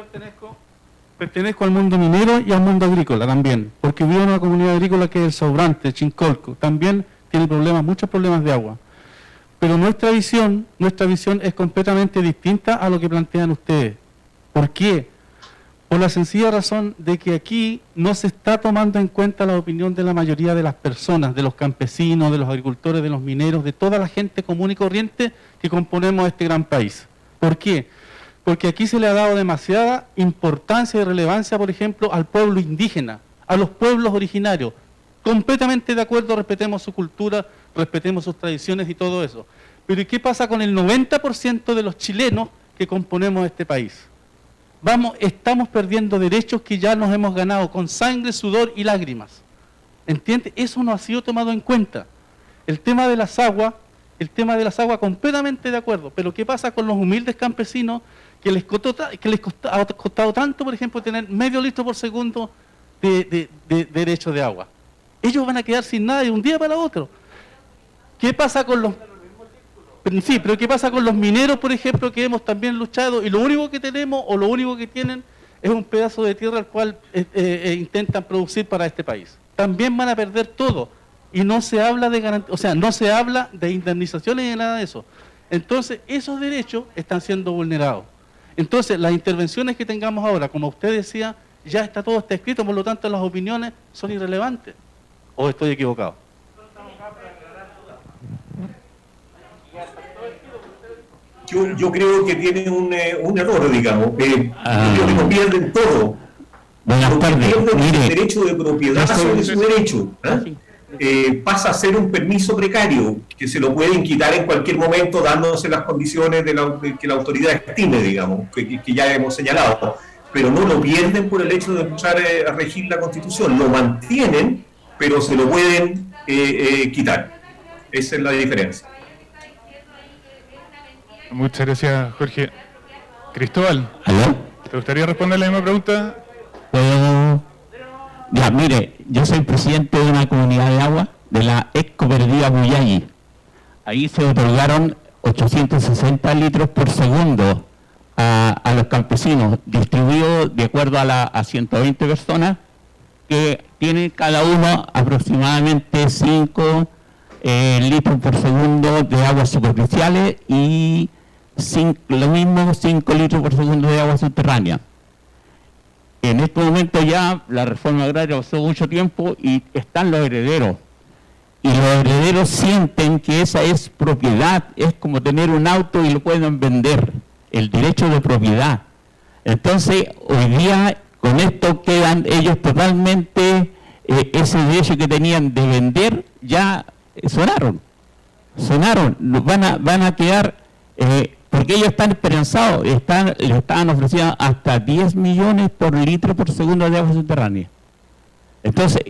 pertenezco al mundo minero y al mundo agrícola también, porque vivo en una comunidad agrícola que es el Sobrante, Chincolco, también tiene muchos problemas de agua. Pero nuestra visión es completamente distinta a lo que plantean ustedes. ¿Por qué? Por la sencilla razón de que aquí no se está tomando en cuenta la opinión de la mayoría de las personas, de los campesinos, de los agricultores, de los mineros, de toda la gente común y corriente que componemos este gran país. ¿Por qué? Porque aquí se le ha dado demasiada importancia y relevancia, por ejemplo, al pueblo indígena, a los pueblos originarios. Completamente de acuerdo, respetemos su cultura, respetemos sus tradiciones y todo eso. Pero ¿y qué pasa con el 90% de los chilenos que componemos este país? Estamos perdiendo derechos que ya nos hemos ganado con sangre, sudor y lágrimas. ¿Entiende? Eso no ha sido tomado en cuenta. El tema de las aguas completamente de acuerdo, pero ¿qué pasa con los humildes campesinos que les ha costado tanto, por ejemplo, tener medio litro por segundo de derecho de agua? Ellos van a quedar sin nada de un día para otro. ¿Qué pasa con los... Sí, pero ¿qué pasa con los mineros, por ejemplo, que hemos también luchado y lo único que tenemos o lo único que tienen es un pedazo de tierra al cual intentan producir para este país? También van a perder todo y no se habla de garantía, o sea, no se habla de indemnizaciones ni de nada de eso. Entonces, esos derechos están siendo vulnerados. Entonces, las intervenciones que tengamos ahora, como usted decía, ya todo está escrito, por lo tanto las opiniones son irrelevantes. ¿O estoy equivocado? Yo creo que tiene un error, digamos. Yo creo que no pierden todo. Buenas tardes. Pierden Mire, el derecho de propiedad sobre su derecho. Pasa a ser un permiso precario, que se lo pueden quitar en cualquier momento dándose las condiciones de que la autoridad estime, digamos, que ya hemos señalado. Pero no lo pierden por el hecho de empezar a regir la Constitución. Lo mantienen, pero se lo pueden quitar. Esa es la diferencia. Muchas gracias, Jorge. Cristóbal, ¿aló? ¿te gustaría responder la misma pregunta? Ya, mire, yo soy presidente de una comunidad de agua de la ex cooperativa Buyagi. Ahí se otorgaron 860 litros por segundo a los campesinos, distribuidos de acuerdo a 120 personas, que tienen cada uno aproximadamente 5 litros por segundo de aguas superficiales y lo mismo 5 litros por segundo de agua subterránea. En este momento ya la reforma agraria pasó mucho tiempo y están los herederos. Y los herederos sienten que esa es propiedad, es como tener un auto y lo pueden vender, el derecho de propiedad. Entonces, hoy día con esto quedan ellos totalmente, ese derecho que tenían de vender, ya sonaron, van a quedar, porque ellos están esperanzados, le estaban ofreciendo hasta 10 millones por litro por segundo de agua subterránea. Entonces,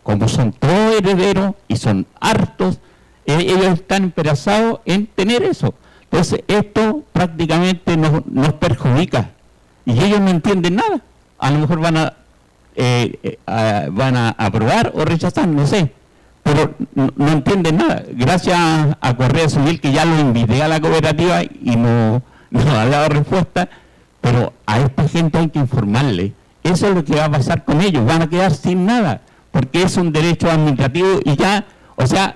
como son todos herederos y son hartos, ellos están esperanzados en tener eso. Entonces, esto prácticamente nos perjudica y ellos no entienden nada. A lo mejor van a aprobar o rechazar, no sé. Pero no entienden nada. Gracias a Correa Civil, que ya lo invité a la cooperativa y no ha dado respuesta, pero a esta gente hay que informarle. Eso es lo que va a pasar con ellos, van a quedar sin nada, porque es un derecho administrativo y ya, o sea,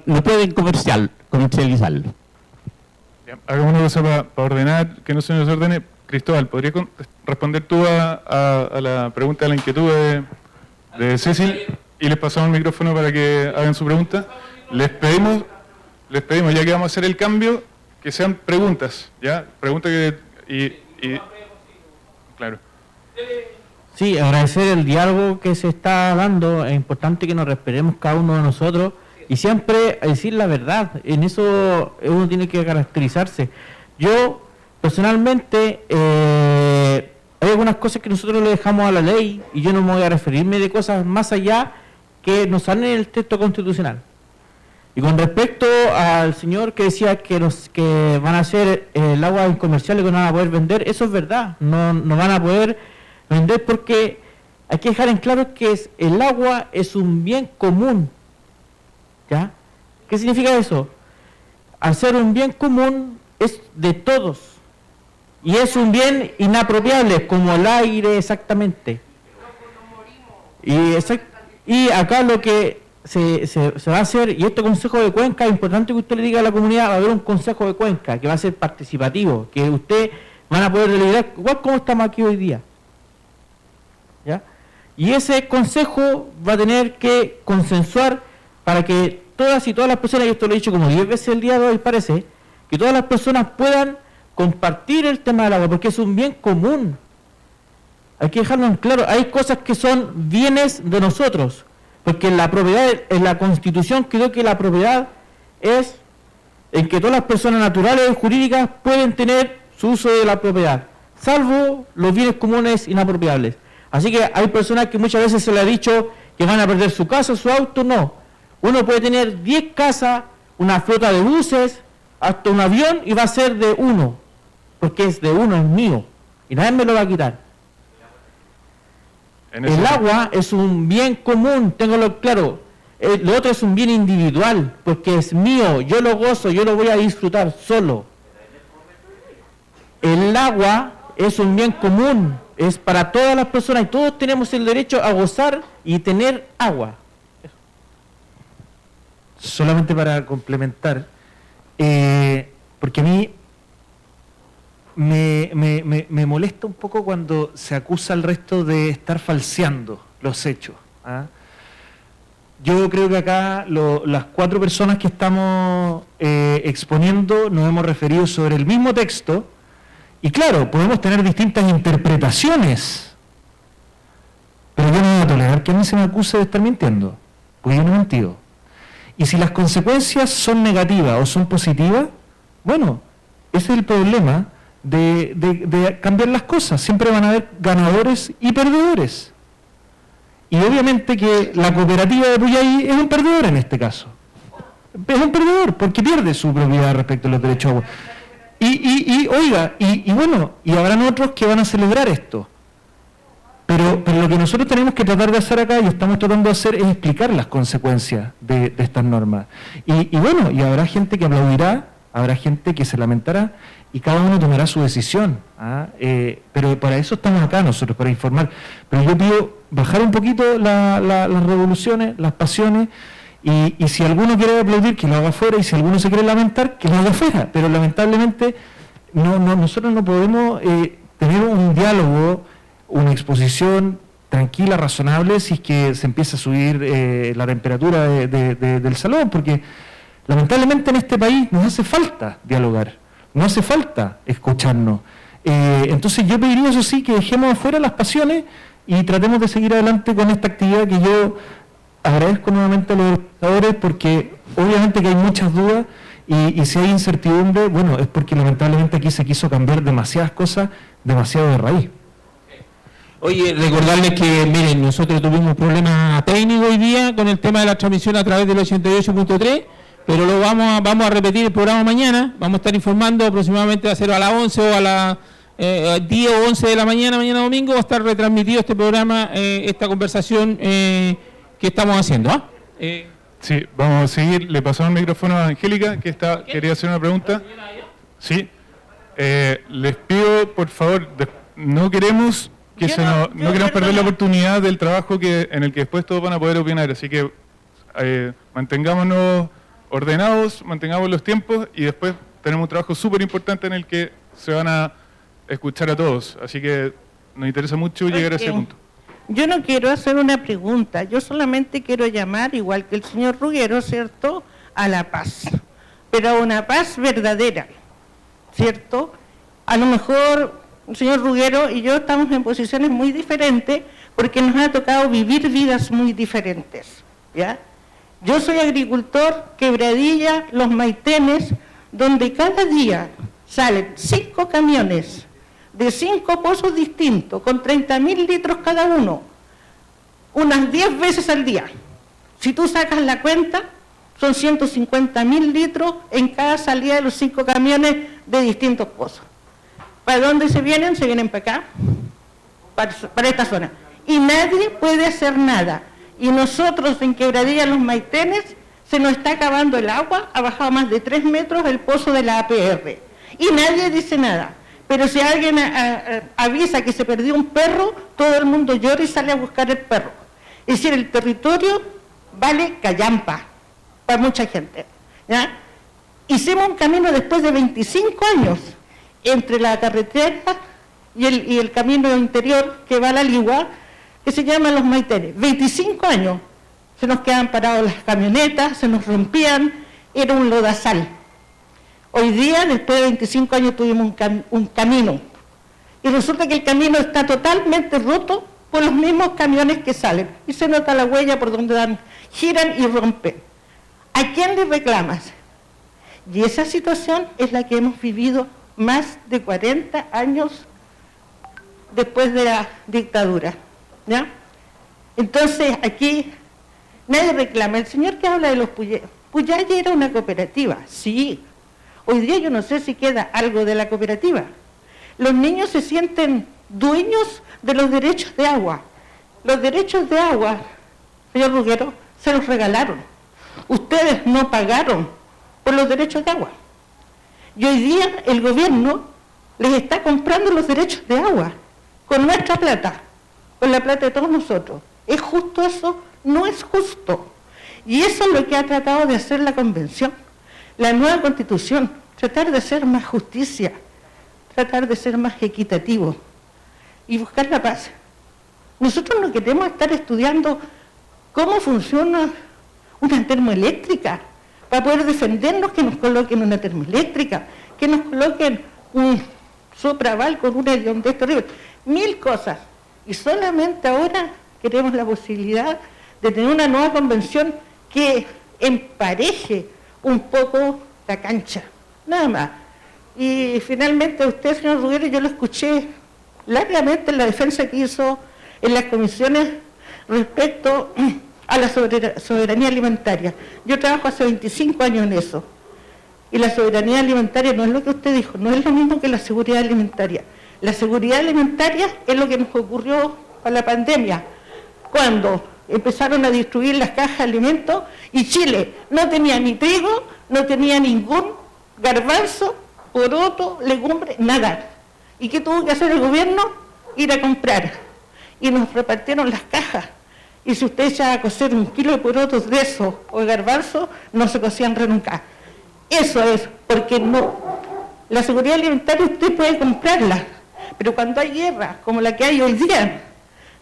no pueden comercializarlo. Ya, hagamos una cosa para ordenar, que no se nos ordene. Cristóbal, ¿podría responder tú a la pregunta, a la inquietud de Cecil? Y les pasamos el micrófono para que hagan su pregunta. Les pedimos, ya que vamos a hacer el cambio, que sean preguntas, ¿ya? Preguntas claro. Sí, agradecer el diálogo que se está dando. Es importante que nos respetemos cada uno de nosotros y siempre decir la verdad. En eso uno tiene que caracterizarse. Yo, personalmente, hay algunas cosas que nosotros le dejamos a la ley y yo no me voy a referirme de cosas más allá que nos salen en el texto constitucional. Y con respecto al señor que decía que van a hacer el agua incomercial y que no van a poder vender, eso es verdad, no van a poder vender porque hay que dejar en claro que el agua es un bien común. ¿Ya? ¿Qué significa eso? Al ser un bien común es de todos y es un bien inapropiable como el aire exactamente. Y acá lo que se va a hacer, y este consejo de cuenca, es importante que usted le diga a la comunidad, va a haber un consejo de cuenca que va a ser participativo, que usted van a poder deliberar, igual como estamos aquí hoy día. ¿Ya? Y ese consejo va a tener que consensuar para que todas las personas, y esto lo he dicho como 10 veces el día de hoy parece, que todas las personas puedan compartir el tema del agua, porque es un bien común. Hay que dejarlo en claro, hay cosas que son bienes de nosotros, porque en la propiedad, en la Constitución creo que la propiedad es en que todas las personas naturales y jurídicas pueden tener su uso de la propiedad, salvo los bienes comunes inapropiables. Así que hay personas que muchas veces se les ha dicho que van a perder su casa, su auto. No. Uno puede tener 10 casas, una flota de buses, hasta un avión, y va a ser de uno, porque es de uno, es mío, y nadie me lo va a quitar. El agua es un bien común, téngalo claro. Lo otro es un bien individual, porque es mío, yo lo gozo, yo lo voy a disfrutar solo. El agua es un bien común, es para todas las personas, y todos tenemos el derecho a gozar y tener agua. Solamente para complementar, porque a mí me molesta un poco cuando se acusa al resto de estar falseando los hechos. Yo creo que acá las 4 personas que estamos exponiendo nos hemos referido sobre el mismo texto, y claro, podemos tener distintas interpretaciones, pero yo no voy a tolerar que a mí se me acuse de estar mintiendo, porque yo no he mentido. Y si las consecuencias son negativas o son positivas, bueno, ese es el problema de cambiar las cosas. Siempre van a haber ganadores y perdedores. Y obviamente que la cooperativa de Puyahí es un perdedor en este caso. Es un perdedor porque pierde su propiedad respecto a los derechos a agua. Y bueno, y habrán otros que van a celebrar esto. Pero lo que nosotros tenemos que tratar de hacer acá, y estamos tratando de hacer, es explicar las consecuencias de estas normas. Y bueno, y habrá gente que aplaudirá, habrá gente que se lamentará, y cada uno tomará su decisión. Pero para eso estamos acá nosotros, para informar. Pero yo pido bajar un poquito las revoluciones, las pasiones, y si alguno quiere aplaudir, que lo haga afuera, y si alguno se quiere lamentar, que lo haga afuera. Pero lamentablemente nosotros no podemos tener un diálogo, una exposición tranquila, razonable, si es que se empieza a subir la temperatura del salón, porque lamentablemente en este país nos hace falta dialogar, no hace falta escucharnos. Entonces yo pediría, eso sí, que dejemos afuera las pasiones y tratemos de seguir adelante con esta actividad, que yo agradezco nuevamente a los organizadores, porque obviamente que hay muchas dudas, y si hay incertidumbre, bueno, es porque lamentablemente aquí se quiso cambiar demasiadas cosas, demasiado de raíz. Oye, recordarles que, miren, nosotros tuvimos un problema técnico hoy día con el tema de la transmisión a través del 88.3, pero lo vamos a repetir el programa mañana. Vamos a estar informando, aproximadamente va a ser a las 11 o a las 10 o 11 de la mañana domingo, va a estar retransmitido este programa, esta conversación que estamos haciendo. Sí, vamos a seguir. Le pasamos el micrófono a Angélica, que quería hacer una pregunta. Sí. Les pido, por favor, no queremos perder la oportunidad del trabajo en el que después todos van a poder opinar, así que mantengámonos ordenados, mantengamos los tiempos, y después tenemos un trabajo súper importante en el que se van a escuchar a todos, así que nos interesa mucho llegar a ese punto. Yo no quiero hacer una pregunta, yo solamente quiero llamar, igual que el señor Ruggero, ¿cierto?, a la paz, pero a una paz verdadera, ¿cierto? A lo mejor el señor Ruggero y yo estamos en posiciones muy diferentes, porque nos ha tocado vivir vidas muy diferentes, ¿ya? Yo soy agricultor, Quebradilla, Los Maitenes, donde cada día salen 5 camiones de 5 pozos distintos, con 30.000 litros cada uno, unas 10 veces al día. Si tú sacas la cuenta, son 150.000 litros en cada salida de los 5 camiones de distintos pozos. ¿Para dónde se vienen? Se vienen para acá, para esta zona. Y nadie puede hacer nada. Y nosotros en Quebradilla, Los Maitenes, se nos está acabando el agua, ha bajado más de 3 metros el pozo de la APR. Y nadie dice nada. Pero si alguien avisa que se perdió un perro, todo el mundo llora y sale a buscar el perro. Es decir, el territorio vale callampa para mucha gente, ¿ya? Hicimos un camino después de 25 años entre la carretera y el camino interior que va a la Ligua, que se llama Los Maitenes. 25 años. Se nos quedaban parados las camionetas, se nos rompían, era un lodazal. Hoy día, después de 25 años, tuvimos un camino. Y resulta que el camino está totalmente roto por los mismos camiones que salen. Y se nota la huella por donde dan, giran y rompen. ¿A quién le reclamas? Y esa situación es la que hemos vivido más de 40 años después de la dictadura, ¿ya? Entonces, aquí nadie reclama. El señor que habla de los Puyalli era una cooperativa, sí. Hoy día yo no sé si queda algo de la cooperativa. Los niños se sienten dueños de los derechos de agua. Los derechos de agua, señor Ruggero, se los regalaron. Ustedes no pagaron por los derechos de agua. Y hoy día el gobierno les está comprando los derechos de agua con nuestra plata, con la plata de todos nosotros. ¿Es justo eso? No es justo. Y eso es lo que ha tratado de hacer la Convención, la nueva Constitución, tratar de hacer más justicia, tratar de ser más equitativo y buscar la paz. Nosotros no queremos estar estudiando cómo funciona una termoeléctrica, para poder defendernos, que nos coloquen una termoeléctrica, que nos coloquen un sopraval con una hediondez terrible, 1000 cosas. Y solamente ahora queremos la posibilidad de tener una nueva convención que empareje un poco la cancha, nada más. Y finalmente a usted, señor Ruggero, yo lo escuché largamente en la defensa que hizo en las comisiones respecto a la soberanía alimentaria. Yo trabajo hace 25 años en eso. Y la soberanía alimentaria no es lo que usted dijo, no es lo mismo que la seguridad alimentaria. La seguridad alimentaria es lo que nos ocurrió con la pandemia, cuando empezaron a distribuir las cajas de alimentos y Chile no tenía ni trigo, no tenía ningún garbanzo, poroto, legumbre, nada. ¿Y qué tuvo que hacer el gobierno? Ir a comprar. Y nos repartieron las cajas. Y si usted echa a cocer 1 kilo de porotos de eso o de garbanzo, no se cocían nunca. Eso es, porque no. La seguridad alimentaria usted puede comprarla, pero cuando hay guerra, como la que hay hoy día,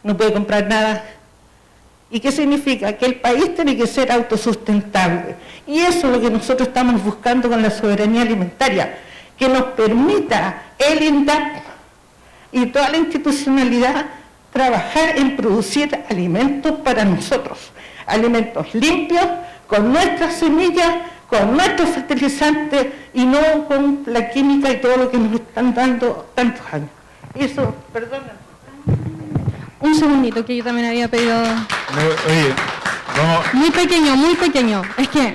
no puede comprar nada. ¿Y qué significa? Que el país tiene que ser autosustentable. Y eso es lo que nosotros estamos buscando con la soberanía alimentaria, que nos permita el INDAP y toda la institucionalidad trabajar en producir alimentos para nosotros, alimentos limpios, con nuestras semillas, con nuestros fertilizantes y no con la química y todo lo que nos están dando tantos años. Eso, perdona. Un segundito, que yo también había pedido... Oye, vamos... Muy pequeño. Es que,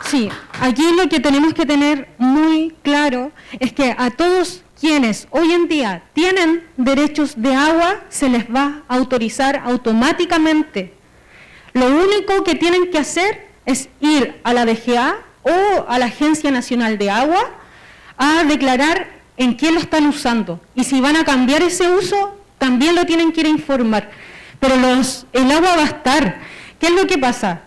sí, aquí lo que tenemos que tener muy claro es que a todos quienes hoy en día tienen derechos de agua, se les va a autorizar automáticamente. Lo único que tienen que hacer es ir a la DGA o a la Agencia Nacional de Agua a declarar en qué lo están usando. Y si van a cambiar ese uso, también lo tienen que ir a informar. Pero el agua va a estar. ¿Qué es lo que pasa?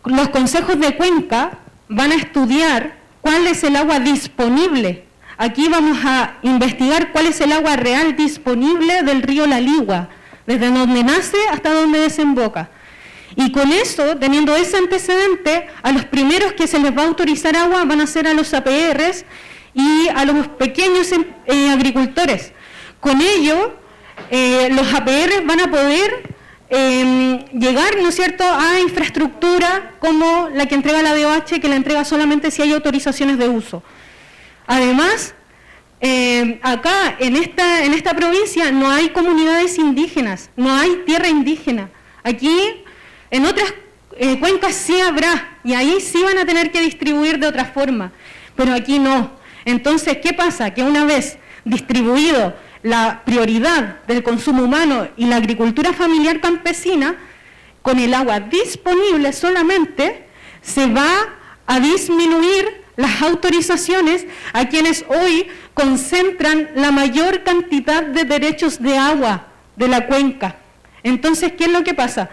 Los consejos de cuenca van a estudiar cuál es el agua disponible. Aquí vamos a investigar cuál es el agua real disponible del río La Ligua, desde donde nace hasta donde desemboca. Y con eso, teniendo ese antecedente, a los primeros que se les va a autorizar agua van a ser a los APRs y a los pequeños agricultores. Con ello, los APRs van a poder llegar, ¿no es cierto?, a infraestructura como la que entrega la DOH, que la entrega solamente si hay autorizaciones de uso. Además, acá en esta provincia no hay comunidades indígenas, no hay tierra indígena. Aquí, en otras cuencas sí habrá, y ahí sí van a tener que distribuir de otra forma, pero aquí no. Entonces, ¿qué pasa? Que una vez distribuido la prioridad del consumo humano y la agricultura familiar campesina, con el agua disponible solamente, se va a disminuir las autorizaciones a quienes hoy concentran la mayor cantidad de derechos de agua de la cuenca. Entonces, ¿qué es lo que pasa?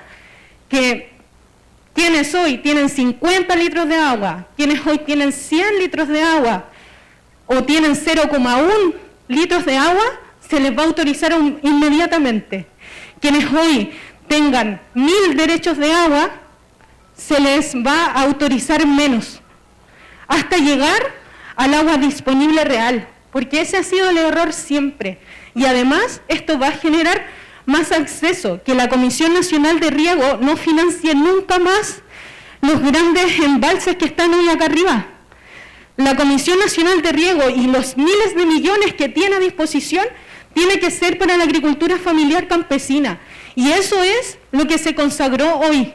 Que quienes hoy tienen 50 litros de agua, quienes hoy tienen 100 litros de agua o tienen 0,1 litros de agua, se les va a autorizar inmediatamente. Quienes hoy tengan 1000 derechos de agua, se les va a autorizar menos, hasta llegar al agua disponible real, porque ese ha sido el error siempre. Y además esto va a generar más acceso, que la Comisión Nacional de Riego no financie nunca más los grandes embalses que están hoy acá arriba. La Comisión Nacional de Riego y los miles de millones que tiene a disposición tiene que ser para la agricultura familiar campesina. Y eso es lo que se consagró hoy.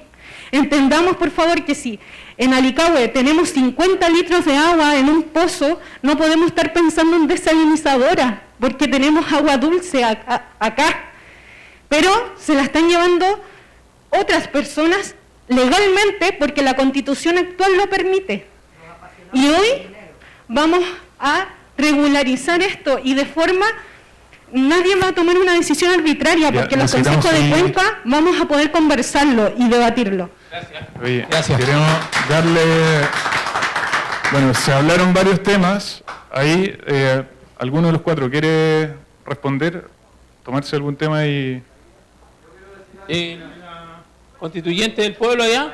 Entendamos, por favor, que si en Alicahue tenemos 50 litros de agua en un pozo, no podemos estar pensando en desalinizadora, porque tenemos agua dulce acá. Pero se la están llevando otras personas legalmente porque la Constitución actual lo permite. Y hoy vamos a regularizar esto y de forma... Nadie va a tomar una decisión arbitraria porque los consejos de cuenca vamos a poder conversarlo y debatirlo. Gracias. Oye, gracias. Queremos darle... Bueno, se hablaron varios temas. Ahí, ¿alguno de los cuatro quiere responder? ¿Tomarse algún tema y...? ¿Constituyente del pueblo allá?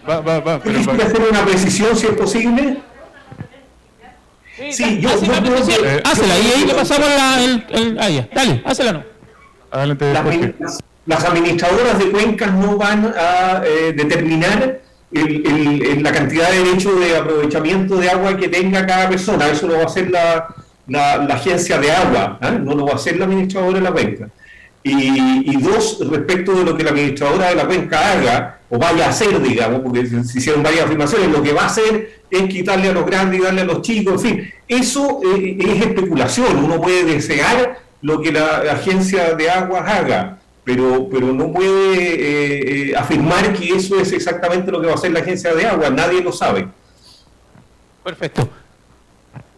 Pero ¿quiere hacer una precisión si es posible? Sí, yo hácela, y ahí le pasamos ya. Dale, hácela no. Adelante. Las administradoras de cuencas no van a determinar la cantidad de derecho de aprovechamiento de agua que tenga cada persona. Eso lo va a hacer la agencia de agua, no lo va a hacer la administradora de la cuenca. Y dos, respecto de lo que la administradora de la cuenca haga, o vaya a hacer, digamos, porque se hicieron varias afirmaciones, lo que va a hacer es quitarle a los grandes y darle a los chicos, en fin, eso es especulación. Uno puede desear lo que la agencia de aguas haga, pero no puede afirmar que eso es exactamente lo que va a hacer la agencia de aguas, nadie lo sabe. Perfecto.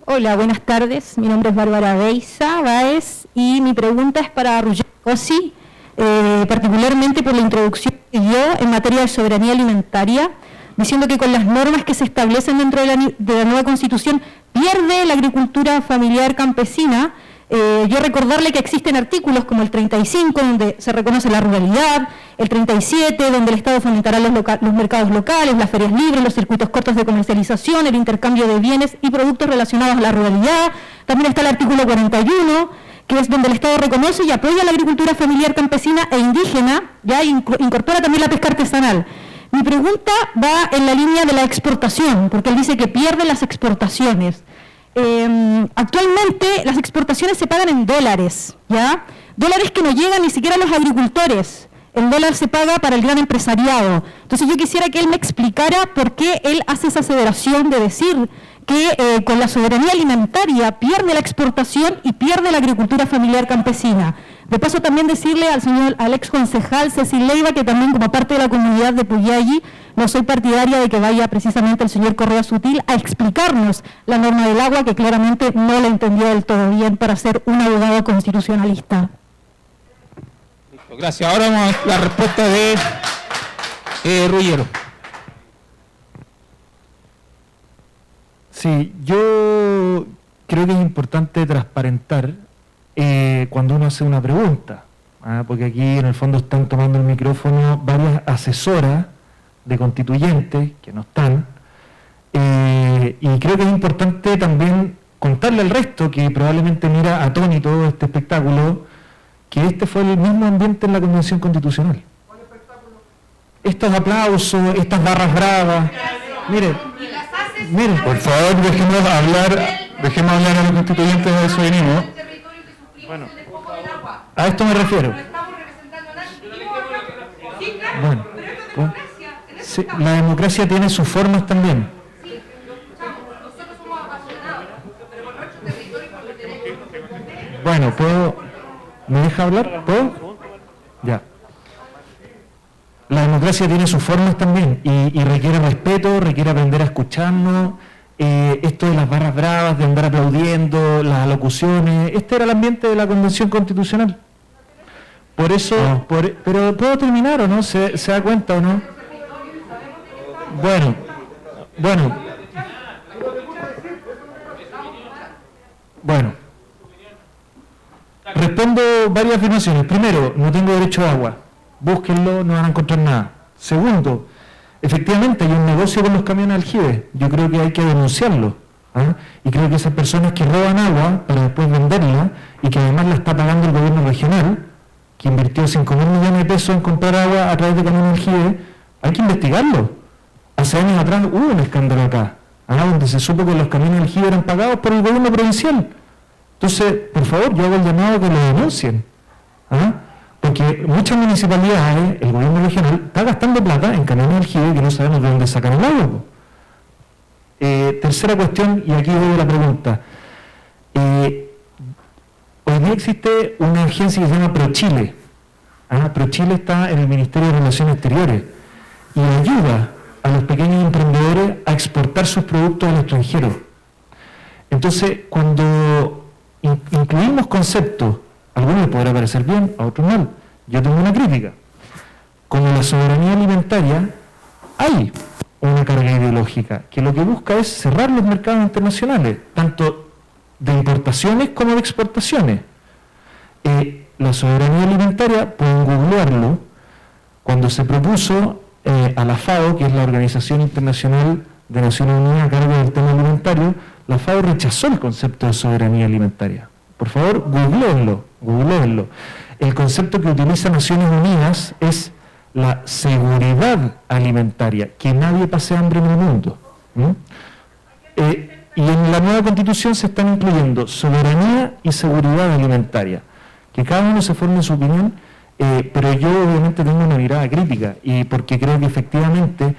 Hola, buenas tardes. Mi nombre es Bárbara Báez y mi pregunta es para Ruggero Cosi, particularmente por la introducción que dio en materia de soberanía alimentaria, diciendo que con las normas que se establecen dentro de la nueva Constitución pierde la agricultura familiar campesina. Yo recordarle que existen artículos como el 35, donde se reconoce la ruralidad, el 37, donde el Estado fomentará los mercados locales, las ferias libres, los circuitos cortos de comercialización, el intercambio de bienes y productos relacionados a la ruralidad. También está el artículo 41, que es donde el Estado reconoce y apoya la agricultura familiar campesina e indígena, ya incorpora también la pesca artesanal. Mi pregunta va en la línea de la exportación, porque él dice que pierde las exportaciones. Actualmente las exportaciones se pagan en dólares, ¿ya? Dólares que no llegan ni siquiera a los agricultores. El dólar se paga para el gran empresariado. Entonces yo quisiera que él me explicara por qué él hace esa aseveración de decir que con la soberanía alimentaria pierde la exportación y pierde la agricultura familiar campesina. De paso también decirle al ex concejal Cecil Leiva que también como parte de la comunidad de Puyalli no soy partidaria de que vaya precisamente el señor Correa Sutil a explicarnos la norma del agua que claramente no la entendió del todo bien para ser un abogado constitucionalista. Gracias. Ahora vamos a la respuesta de Ruggero. Sí, yo creo que es importante transparentar cuando uno hace una pregunta, porque aquí en el fondo están tomando el micrófono varias asesoras de constituyentes que no están, y creo que es importante también contarle al resto que probablemente mira atónito este espectáculo, que este fue el mismo ambiente en la Convención Constitucional. Estos aplausos, estas barras bravas, miren, por favor, dejemos hablar a los constituyentes, de eso venimos. Bueno, a esto me refiero. Bueno, sí, la democracia tiene sus formas también. Bueno, ¿me deja hablar? ¿Puedo? Ya. La democracia tiene sus formas también y requiere respeto, requiere aprender a escucharnos. Esto de las barras bravas, de andar aplaudiendo, las alocuciones, este era el ambiente de la Convención Constitucional. Por eso, pero ¿puedo terminar o no? ¿Se da cuenta o no? Bueno. Respondo varias afirmaciones. Primero, no tengo derecho a agua. Búsquenlo, no van a encontrar nada. Segundo, efectivamente hay un negocio con los camiones aljibe. Yo creo que hay que denunciarlo. Y creo que esas personas que roban agua para después venderla y que además la está pagando el gobierno regional, que invirtió 5.000 millones de pesos en comprar agua a través de Camino Aljibe, hay que investigarlo. Hace años atrás hubo un escándalo acá, donde se supo que los caminos Aljibe eran pagados por el gobierno provincial. Entonces, por favor, yo hago el llamado a que lo denuncien. Porque muchas municipalidades, el gobierno regional, está gastando plata en caminos Aljibe que no sabemos de dónde sacan el agua. Tercera cuestión, y aquí voy a la pregunta. Hoy día existe una agencia que se llama ProChile. ProChile está en el Ministerio de Relaciones Exteriores y ayuda a los pequeños emprendedores a exportar sus productos al extranjero. Entonces, cuando incluimos conceptos, a algunos les podrá parecer bien, a otros mal. Yo tengo una crítica. Como la soberanía alimentaria, hay una carga ideológica que lo que busca es cerrar los mercados internacionales, tanto de importaciones como de exportaciones. La soberanía alimentaria, pueden googlearlo, cuando se propuso a la FAO, que es la Organización Internacional de Naciones Unidas a cargo del tema alimentario, la FAO rechazó el concepto de soberanía alimentaria. Por favor, googleenlo. El concepto que utiliza Naciones Unidas es la seguridad alimentaria, que nadie pase hambre en el mundo. Y en la nueva Constitución se están incluyendo soberanía y seguridad alimentaria. Que cada uno se forme su opinión, pero yo obviamente tengo una mirada crítica, y porque creo que efectivamente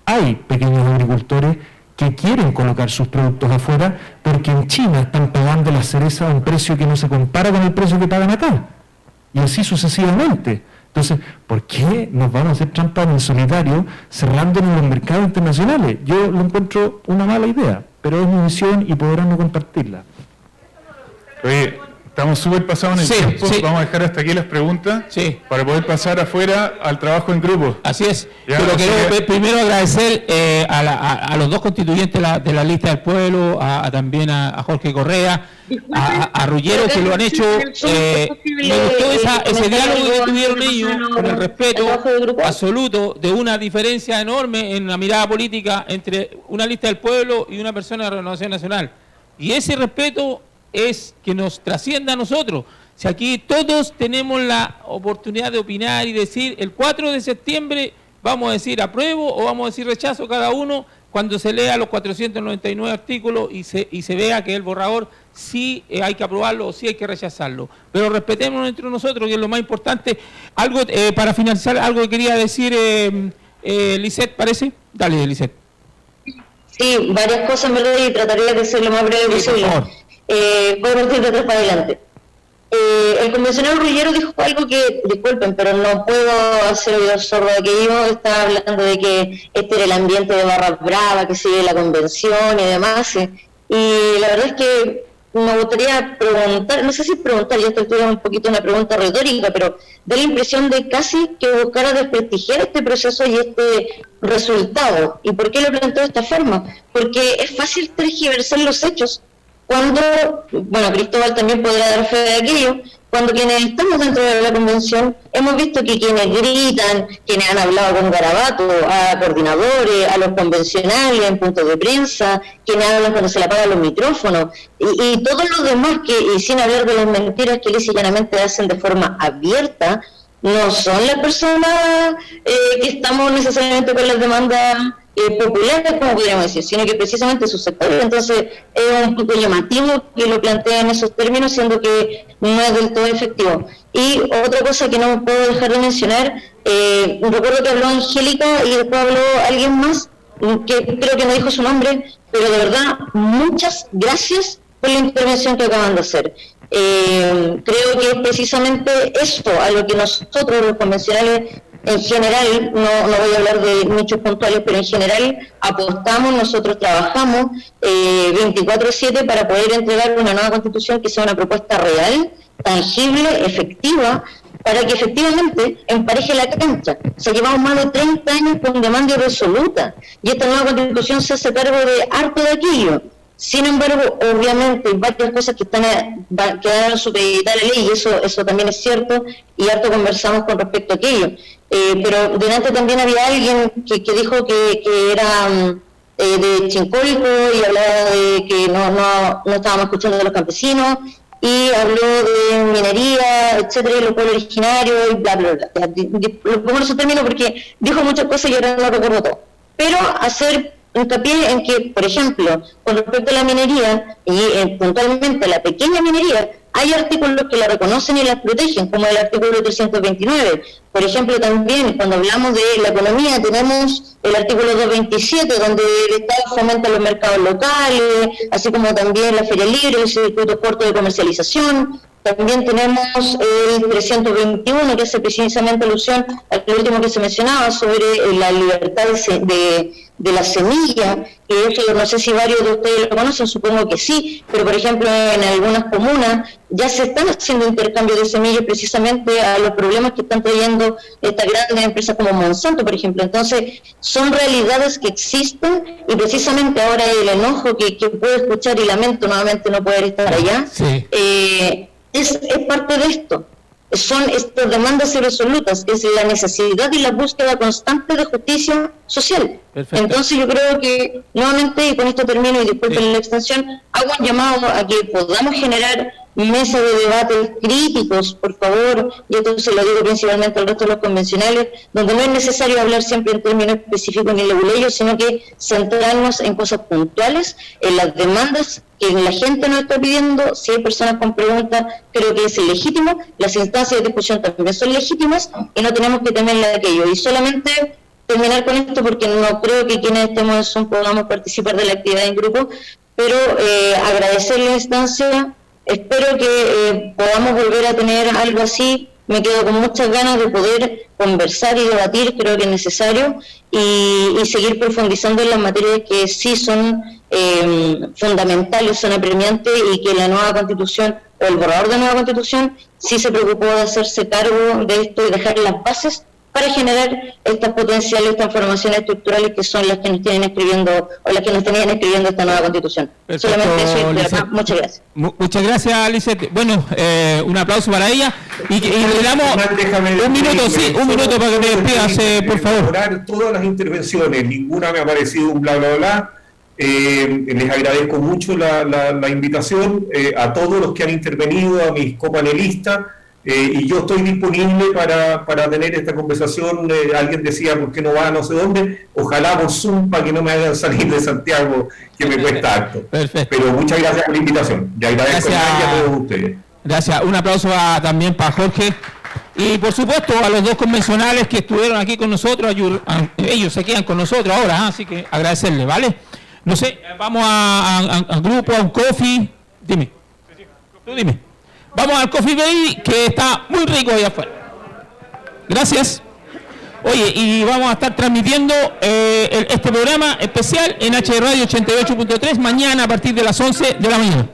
hay pequeños agricultores que quieren colocar sus productos afuera, porque en China están pagando la cereza a un precio que no se compara con el precio que pagan acá, y así sucesivamente. Entonces, ¿por qué nos vamos a hacer trampa en el solitario cerrándonos los mercados internacionales? Yo lo encuentro una mala idea, pero es mi visión y podrán no compartirla. Oye, estamos súper pasados en el tiempo. Vamos a dejar hasta aquí las preguntas para poder pasar afuera al trabajo en grupo. Así es. Pero quiero primero agradecer a los dos constituyentes de la lista del pueblo, también a Jorge Correa, a Ruggero, que lo han hecho. Me gustó ese diálogo que tuvieron ellos, con el respeto absoluto de una diferencia enorme en la mirada política entre una lista del pueblo y una persona de Renovación Nacional. Y ese respeto es que nos trascienda a nosotros. Si aquí todos tenemos la oportunidad de opinar y decir, el 4 de septiembre vamos a decir apruebo o vamos a decir rechazo cada uno, cuando se lea los 499 artículos y se vea que el borrador sí hay que aprobarlo o sí hay que rechazarlo. Pero respetémonos entre nosotros, que es lo más importante. Algo para finalizar, algo que quería decir, Lisette, ¿parece? Dale, Lisette. Sí, varias cosas, ¿verdad? Y trataría de ser lo más breve posible. Voy a partir de atrás para adelante. El convencional Ruggero dijo algo que, disculpen, pero no puedo hacer oído sordo de que yo estaba hablando de que este era el ambiente de barra brava, que sigue la convención y demás. Y la verdad es que me gustaría preguntar, no sé si preguntar, ya estoy un poquito una pregunta retórica, pero da la impresión de casi que buscara desprestigiar este proceso y este resultado. ¿Y por qué lo planteo de esta forma? Porque es fácil tergiversar los hechos. Cuando, bueno, Cristóbal también podrá dar fe de aquello, cuando quienes estamos dentro de la convención hemos visto que quienes gritan, quienes han hablado con garabato, a coordinadores, a los convencionales en puntos de prensa, quienes hablan cuando se le apagan los micrófonos, y todos los demás que, y sin hablar de las mentiras que lisa y llanamente hacen de forma abierta, no son las personas que estamos necesariamente con las demandas populares, como podríamos decir, sino que precisamente sus sectores. Entonces es un poco llamativo que lo planteen en esos términos, siendo que no es del todo efectivo. Y otra cosa que no puedo dejar de mencionar, recuerdo que habló Angélica y después habló alguien más, que creo que no dijo su nombre, pero de verdad, muchas gracias por la intervención que acaban de hacer. Creo que es precisamente esto a lo que nosotros los convencionales en general, no voy a hablar de nichos puntuales, pero en general apostamos, nosotros trabajamos 24/7 para poder entregar una nueva constitución que sea una propuesta real, tangible, efectiva, para que efectivamente empareje la cancha. O sea, llevamos más de 30 años con demanda irresoluta y esta nueva constitución se hace cargo de harto de aquello. Sin embargo, obviamente, hay varias cosas que quedaron supeditadas a la ley, y eso también es cierto, y harto conversamos con respecto a aquello. Pero delante también había alguien que dijo que era de Chincolco y hablaba de que no estábamos escuchando a los campesinos. y habló de minería, etcétera, y los pueblos originarios, y bla, bla, bla. Lo pongo en ese término porque dijo muchas cosas y ahora no recuerdo todo. Pero hacer hincapié en que, por ejemplo, con respecto a la minería, y puntualmente la pequeña minería, hay artículos que la reconocen y la protegen, como el artículo 329. Por ejemplo, también cuando hablamos de la economía tenemos el artículo 227, donde el Estado fomenta los mercados locales, así como también la feria libre, el circuito corto de comercialización. También tenemos el 321, que hace precisamente alusión al último que se mencionaba sobre la libertad de la semilla, que eso no sé si varios de ustedes lo conocen, supongo que sí, pero por ejemplo en algunas comunas ya se están haciendo intercambios de semillas precisamente a los problemas que están trayendo estas grandes empresas como Monsanto, por ejemplo. Entonces son realidades que existen y precisamente ahora el enojo que puedo escuchar y lamento nuevamente no poder estar allá, sí. Es parte de esto. Son estas demandas irresolutas, es la necesidad y la búsqueda constante de justicia social. Perfecto. Entonces yo creo que, nuevamente, y con esto termino y disculpen la extensión, hago un llamado a que podamos generar mesas de debates críticos, por favor, y esto se lo digo principalmente al resto de los convencionales, donde no es necesario hablar siempre en términos específicos ni leguleyos, sino que centrarnos en cosas puntuales, en las demandas que la gente nos está pidiendo. Si hay personas con preguntas, creo que es legítimo, las instancias de discusión también son legítimas y no tenemos que temerle de aquello. Y solamente terminar con esto, porque no creo que quienes estemos en Zoom podamos participar de la actividad en grupo, pero agradecer la instancia. Espero que podamos volver a tener algo así. Me quedo con muchas ganas de poder conversar y debatir, creo que es necesario, y seguir profundizando en las materias que sí son fundamentales, son apremiantes, y que la nueva Constitución, o el borrador de nueva Constitución, sí se preocupó de hacerse cargo de esto y dejar las bases para generar estas potenciales transformaciones estructurales que son las que nos tienen escribiendo, o las que nos tenían escribiendo esta nueva Constitución. Perfecto, solamente eso, y de verdad, muchas gracias. Muchas gracias, Lisette. Bueno, un aplauso para ella y le damos un minuto para que te despidas, por favor. Todas las intervenciones, ninguna me ha parecido un bla bla bla. Les agradezco mucho la invitación a todos los que han intervenido, a mis copanelistas. Y yo estoy disponible para tener esta conversación. Alguien decía, ¿por qué no va a no sé dónde? Ojalá por Zoom, para que no me hagan salir de Santiago, que me cuesta harto. Perfecto. Pero muchas gracias por la invitación. Y agradezco a todos ustedes. Gracias. Un aplauso también para Jorge. Y por supuesto a los dos convencionales que estuvieron aquí con nosotros. Ellos se quedan con nosotros ahora, así que agradecerles, ¿vale? No sé, vamos a grupo, a un coffee. Dime. Tú dime. Vamos al Coffee Bay, que está muy rico ahí afuera. Gracias. Oye, y vamos a estar transmitiendo este programa especial en H Radio 88.3 mañana a partir de las 11 de la mañana.